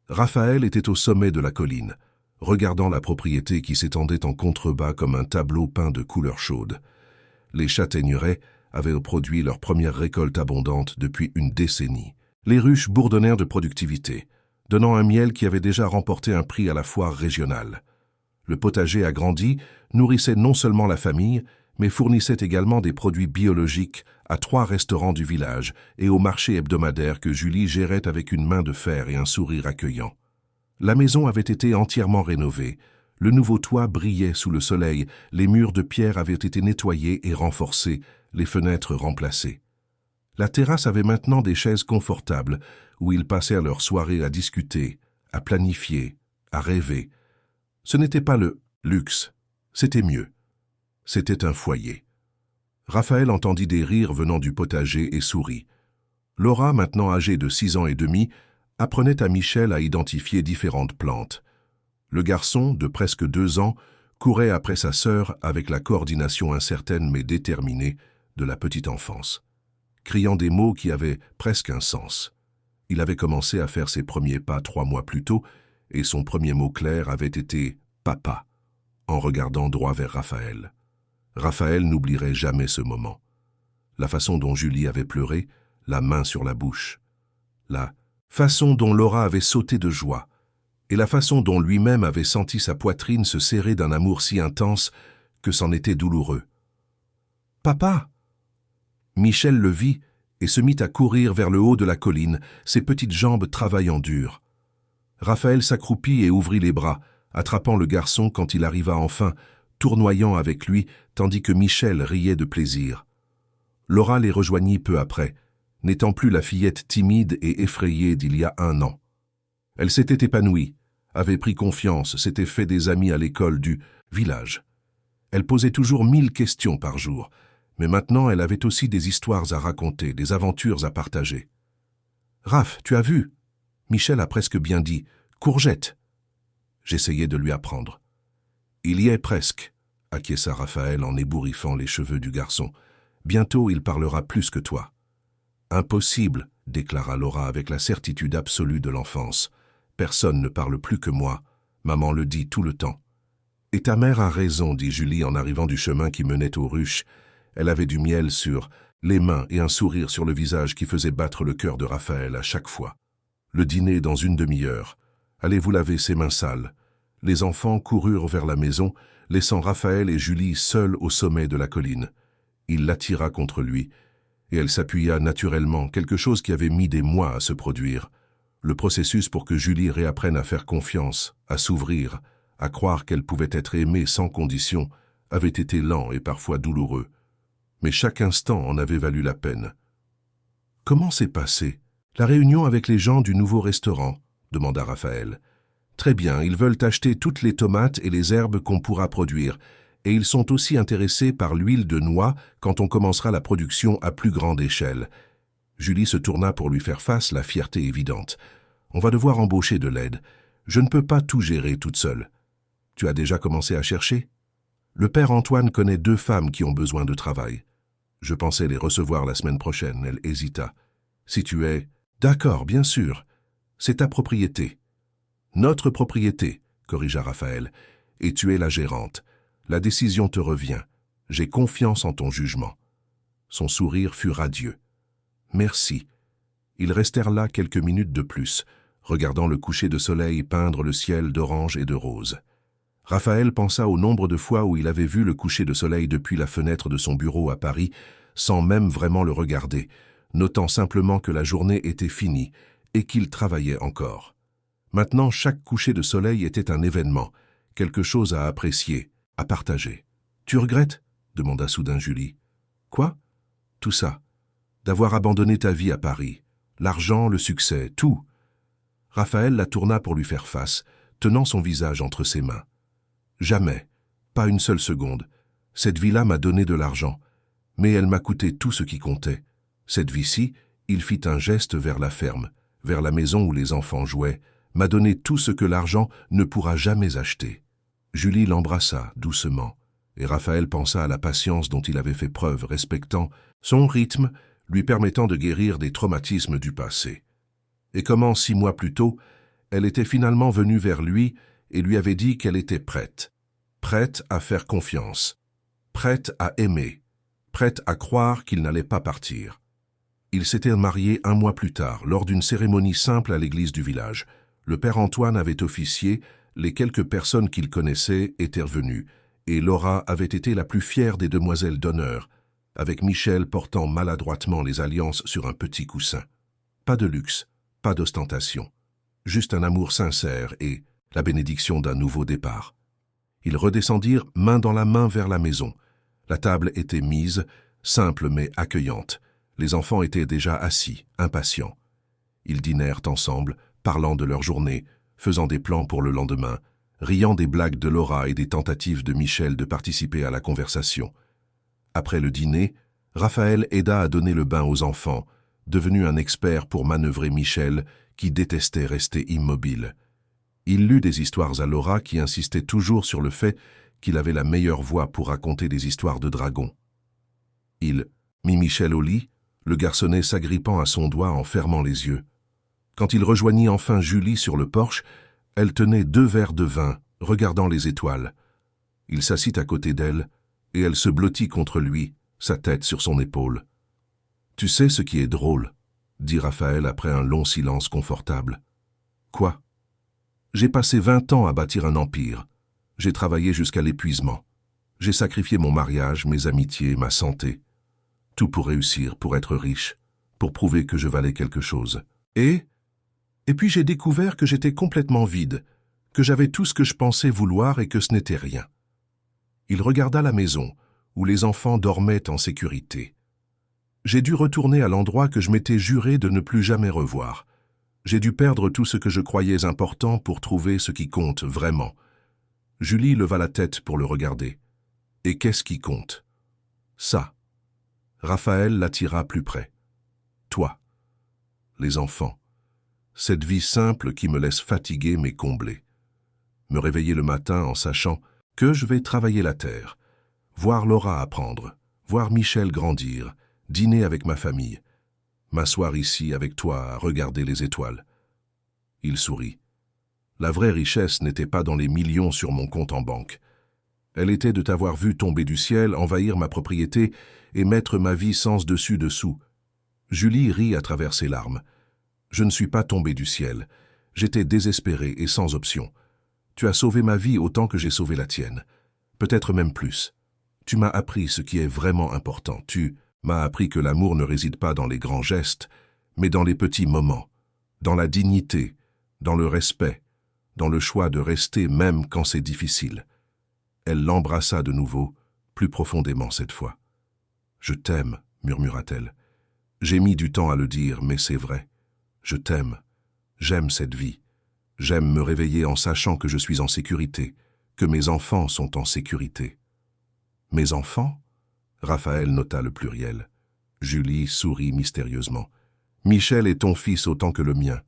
Raphaël était au sommet de la colline, regardant la propriété qui s'étendait en contrebas comme un tableau peint de couleurs chaudes. Les châtaigneraies avaient produit leur première récolte abondante depuis une décennie. Les ruches bourdonnèrent de productivité, donnant un miel qui avait déjà remporté un prix à la foire régionale. Le potager agrandi nourrissait non seulement la famille, mais fournissait également des produits biologiques à 3 restaurants du village et au marché hebdomadaire que Julie gérait avec une main de fer et un sourire accueillant. La maison avait été entièrement rénovée. Le nouveau toit brillait sous le soleil, les murs de pierre avaient été nettoyés et renforcés, les fenêtres remplacées. La terrasse avait maintenant des chaises confortables où ils passèrent leur soirée à discuter, à planifier, à rêver. Ce n'était pas le luxe, c'était mieux. C'était un foyer. Raphaël entendit des rires venant du potager et sourit. Laura, maintenant âgée de 6 ans et demi, apprenait à Michel à identifier différentes plantes. Le garçon, de presque 2 ans, courait après sa sœur avec la coordination incertaine mais déterminée de la petite enfance, criant des mots qui avaient presque un sens. Il avait commencé à faire ses premiers pas 3 mois plus tôt et son premier mot clair avait été « papa » en regardant droit vers Raphaël. Raphaël n'oublierait jamais ce moment. La façon dont Julie avait pleuré, la main sur la bouche. La façon dont Laura avait sauté de joie. Et la façon dont lui-même avait senti sa poitrine se serrer d'un amour si intense que c'en était douloureux. « Papa !» Michel le vit et se mit à courir vers le haut de la colline, ses petites jambes travaillant dur. Raphaël s'accroupit et ouvrit les bras, attrapant le garçon quand il arriva enfin, tournoyant avec lui, tandis que Michel riait de plaisir. Laura les rejoignit peu après, n'étant plus la fillette timide et effrayée d'il y a 1 an. Elle s'était épanouie, avait pris confiance, s'était fait des amis à l'école du village. Elle posait toujours 1000 questions par jour, mais maintenant elle avait aussi des histoires à raconter, des aventures à partager. « Raph, tu as vu ?» Michel a presque bien dit « courgette ». J'essayais de lui apprendre. « Il y est presque », acquiesça Raphaël en ébouriffant les cheveux du garçon. « Bientôt il parlera plus que toi. »« Impossible », déclara Laura avec la certitude absolue de l'enfance. « Personne ne parle plus que moi. Maman le dit tout le temps. »« Et ta mère a raison, » dit Julie en arrivant du chemin qui menait aux ruches. Elle avait du miel sur les mains et un sourire sur le visage qui faisait battre le cœur de Raphaël à chaque fois. Le dîner dans 1 demi-heure. Allez vous laver ces mains sales. Les enfants coururent vers la maison, laissant Raphaël et Julie seuls au sommet de la colline. Il l'attira contre lui, et elle s'appuya naturellement, quelque chose qui avait mis des mois à se produire. Le processus pour que Julie réapprenne à faire confiance, à s'ouvrir, à croire qu'elle pouvait être aimée sans condition, avait été lent et parfois douloureux. Mais chaque instant en avait valu la peine. « Comment s'est passée la réunion avec les gens du nouveau restaurant ?» demanda Raphaël. « Très bien, ils veulent acheter toutes les tomates et les herbes qu'on pourra produire, et ils sont aussi intéressés par l'huile de noix quand on commencera la production à plus grande échelle. » Julie se tourna pour lui faire face, la fierté évidente. « On va devoir embaucher de l'aide. Je ne peux pas tout gérer toute seule. Tu as déjà commencé à chercher ? Le père Antoine connaît 2 femmes qui ont besoin de travail. Je pensais les recevoir la semaine prochaine. » Elle hésita. « Si tu es... » « D'accord, bien sûr. C'est ta propriété. »« Notre propriété, » corrigea Raphaël. « Et tu es la gérante. La décision te revient. J'ai confiance en ton jugement. » Son sourire fut radieux. « Merci. » Ils restèrent là quelques minutes de plus, regardant le coucher de soleil peindre le ciel d'orange et de rose. Raphaël pensa au nombre de fois où il avait vu le coucher de soleil depuis la fenêtre de son bureau à Paris, sans même vraiment le regarder, notant simplement que la journée était finie et qu'il travaillait encore. Maintenant, chaque coucher de soleil était un événement, quelque chose à apprécier, à partager. « Tu regrettes ?» demanda soudain Julie. « Quoi ? » ?»« Tout ça. D'avoir abandonné ta vie à Paris. L'argent, le succès, tout. » Raphaël la tourna pour lui faire face, tenant son visage entre ses mains. « Jamais. Pas une seule seconde. Cette vie-là m'a donné de l'argent. Mais elle m'a coûté tout ce qui comptait. Cette vie-ci, » il fit un geste vers la ferme, vers la maison où les enfants jouaient, « m'a donné tout ce que l'argent ne pourra jamais acheter. » Julie l'embrassa doucement, et Raphaël pensa à la patience dont il avait fait preuve, respectant son rythme, lui permettant de guérir des traumatismes du passé. Et comment 6 mois plus tôt, elle était finalement venue vers lui et lui avait dit qu'elle était prête. Prête à faire confiance, prête à aimer, prête à croire qu'il n'allait pas partir. Ils s'étaient mariés 1 mois plus tard, lors d'une cérémonie simple à l'église du village. Le père Antoine avait officié, les quelques personnes qu'il connaissait étaient revenues, et Laura avait été la plus fière des demoiselles d'honneur, avec Michel portant maladroitement les alliances sur un petit coussin. Pas de luxe, pas d'ostentation, juste un amour sincère et la bénédiction d'un nouveau départ. Ils redescendirent main dans la main vers la maison. La table était mise, simple mais accueillante. Les enfants étaient déjà assis, impatients. Ils dînèrent ensemble, parlant de leur journée, faisant des plans pour le lendemain, riant des blagues de Laura et des tentatives de Michel de participer à la conversation. Après le dîner, Raphaël aida à donner le bain aux enfants, devenu un expert pour manœuvrer Michel, qui détestait rester immobile. Il lut des histoires à Laura qui insistait toujours sur le fait qu'il avait la meilleure voix pour raconter des histoires de dragons. Il mit Michel au lit, le garçonnet s'agrippant à son doigt en fermant les yeux. Quand il rejoignit enfin Julie sur le porche, elle tenait 2 verres de vin, regardant les étoiles. Il s'assit à côté d'elle, et elle se blottit contre lui, sa tête sur son épaule. Tu sais ce qui est drôle, dit Raphaël après un long silence confortable. Quoi? J'ai passé 20 ans à bâtir un empire. J'ai travaillé jusqu'à l'épuisement. J'ai sacrifié mon mariage, mes amitiés, ma santé. Tout pour réussir, pour être riche, pour prouver que je valais quelque chose. Et puis j'ai découvert que j'étais complètement vide, que j'avais tout ce que je pensais vouloir et que ce n'était rien. Il regarda la maison, où les enfants dormaient en sécurité. J'ai dû retourner à l'endroit que je m'étais juré de ne plus jamais revoir. J'ai dû perdre tout ce que je croyais important pour trouver ce qui compte vraiment. Julie leva la tête pour le regarder. Et qu'est-ce qui compte? Ça. Raphaël l'attira plus près. Toi. Les enfants. Cette vie simple qui me laisse fatigué mais comblé. Me réveiller le matin en sachant que je vais travailler la terre, voir Laura apprendre, voir Michel grandir, dîner avec ma famille, m'asseoir ici avec toi à regarder les étoiles. Il sourit. La vraie richesse n'était pas dans les millions sur mon compte en banque. Elle était de t'avoir vu tomber du ciel, envahir ma propriété et mettre ma vie sens dessus dessous. Julie rit à travers ses larmes. Je ne suis pas tombé du ciel. J'étais désespéré et sans option. Tu as sauvé ma vie autant que j'ai sauvé la tienne. Peut-être même plus. Tu m'as appris ce qui est vraiment important. Tu m'as appris que l'amour ne réside pas dans les grands gestes, mais dans les petits moments, dans la dignité, dans le respect, dans le choix de rester même quand c'est difficile. Elle l'embrassa de nouveau, plus profondément cette fois. « Je t'aime », murmura-t-elle. « J'ai mis du temps à le dire, mais c'est vrai. Je t'aime. J'aime cette vie. J'aime me réveiller en sachant que je suis en sécurité, que mes enfants sont en sécurité. » « Mes enfants ?» Raphaël nota le pluriel. Julie sourit mystérieusement. « Michel est ton fils autant que le mien.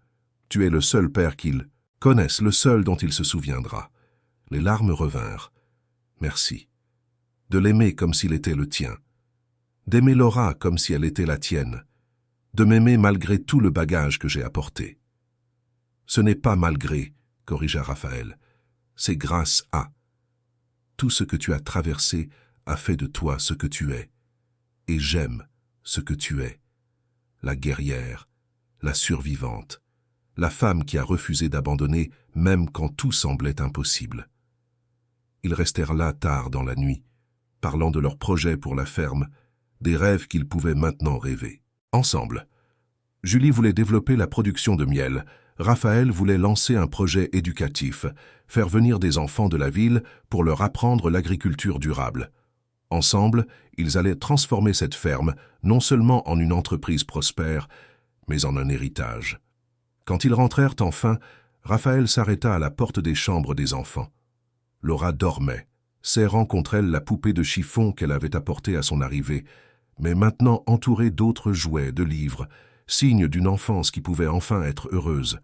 Tu es le seul père qu'il connaisse, le seul dont il se souviendra. » Les larmes revinrent. « Merci. De l'aimer comme s'il était le tien. D'aimer Laura comme si elle était la tienne. De m'aimer malgré tout le bagage que j'ai apporté. »« Ce n'est pas malgré, » corrigea Raphaël. « C'est grâce à. Tout ce que tu as traversé a fait de toi ce que tu es. Et j'aime ce que tu es. La guerrière, la survivante, la femme qui a refusé d'abandonner même quand tout semblait impossible. » Ils restèrent là tard dans la nuit, parlant de leurs projets pour la ferme, des rêves qu'ils pouvaient maintenant rêver. Ensemble. Julie voulait développer la production de miel. Raphaël voulait lancer un projet éducatif, faire venir des enfants de la ville pour leur apprendre l'agriculture durable. Ensemble, ils allaient transformer cette ferme non seulement en une entreprise prospère, mais en un héritage. Quand ils rentrèrent enfin, Raphaël s'arrêta à la porte des chambres des enfants. Laura dormait, serrant contre elle la poupée de chiffon qu'elle avait apportée à son arrivée, mais maintenant entourée d'autres jouets, de livres, signe d'une enfance qui pouvait enfin être heureuse.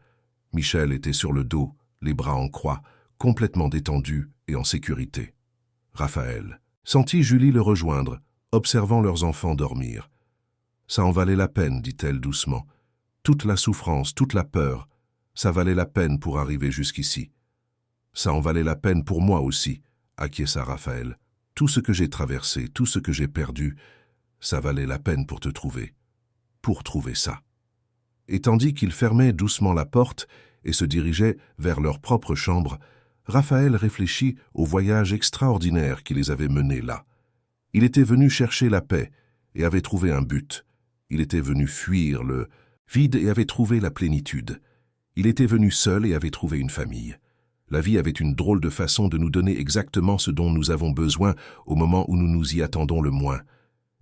Michel était sur le dos, les bras en croix, complètement détendu et en sécurité. Raphaël sentit Julie le rejoindre, observant leurs enfants dormir. « Ça en valait la peine, dit-elle doucement. Toute la souffrance, toute la peur, ça valait la peine pour arriver jusqu'ici. Ça en valait la peine pour moi aussi, acquiesça Raphaël. Tout ce que j'ai traversé, tout ce que j'ai perdu, ça valait la peine pour te trouver. Pour trouver ça. » Et tandis qu'ils fermaient doucement la porte et se dirigeaient vers leur propre chambre, Raphaël réfléchit au voyage extraordinaire qui les avait menés là. Il était venu chercher la paix et avait trouvé un but. Il était venu fuir le vide et avait trouvé la plénitude. Il était venu seul et avait trouvé une famille. La vie avait une drôle de façon de nous donner exactement ce dont nous avons besoin au moment où nous nous y attendons le moins.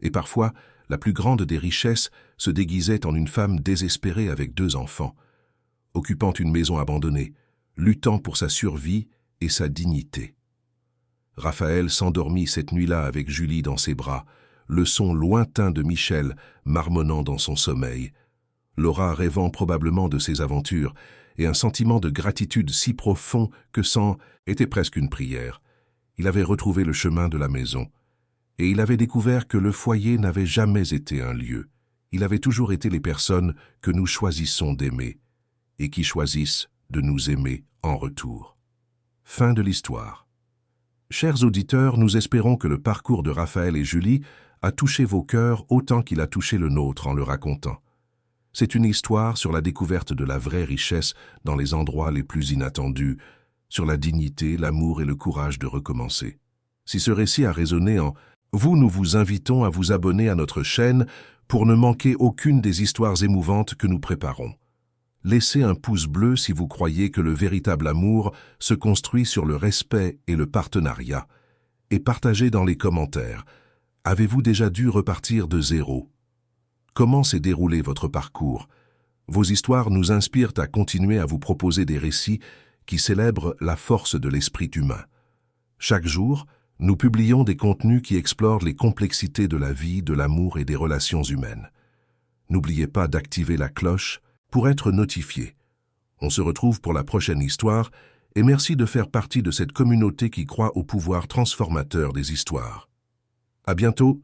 Et parfois, la plus grande des richesses se déguisait en une femme désespérée avec 2 enfants, occupant une maison abandonnée, luttant pour sa survie et sa dignité. Raphaël s'endormit cette nuit-là avec Julie dans ses bras, le son lointain de Michel marmonnant dans son sommeil, Laura rêvant probablement de ses aventures, et un sentiment de gratitude si profond que sang était presque une prière. Il avait retrouvé le chemin de la maison, et il avait découvert que le foyer n'avait jamais été un lieu. Il avait toujours été les personnes que nous choisissons d'aimer, et qui choisissent de nous aimer en retour. Fin de l'histoire. Chers auditeurs, nous espérons que le parcours de Raphaël et Julie a touché vos cœurs autant qu'il a touché le nôtre en le racontant. C'est une histoire sur la découverte de la vraie richesse dans les endroits les plus inattendus, sur la dignité, l'amour et le courage de recommencer. Si ce récit a résonné en vous, nous vous invitons à vous abonner à notre chaîne pour ne manquer aucune des histoires émouvantes que nous préparons. Laissez un pouce bleu si vous croyez que le véritable amour se construit sur le respect et le partenariat. Et partagez dans les commentaires. Avez-vous déjà dû repartir de zéro? Comment s'est déroulé votre parcours? Vos histoires nous inspirent à continuer à vous proposer des récits qui célèbrent la force de l'esprit humain. Chaque jour, nous publions des contenus qui explorent les complexités de la vie, de l'amour et des relations humaines. N'oubliez pas d'activer la cloche pour être notifié. On se retrouve pour la prochaine histoire et merci de faire partie de cette communauté qui croit au pouvoir transformateur des histoires. À bientôt!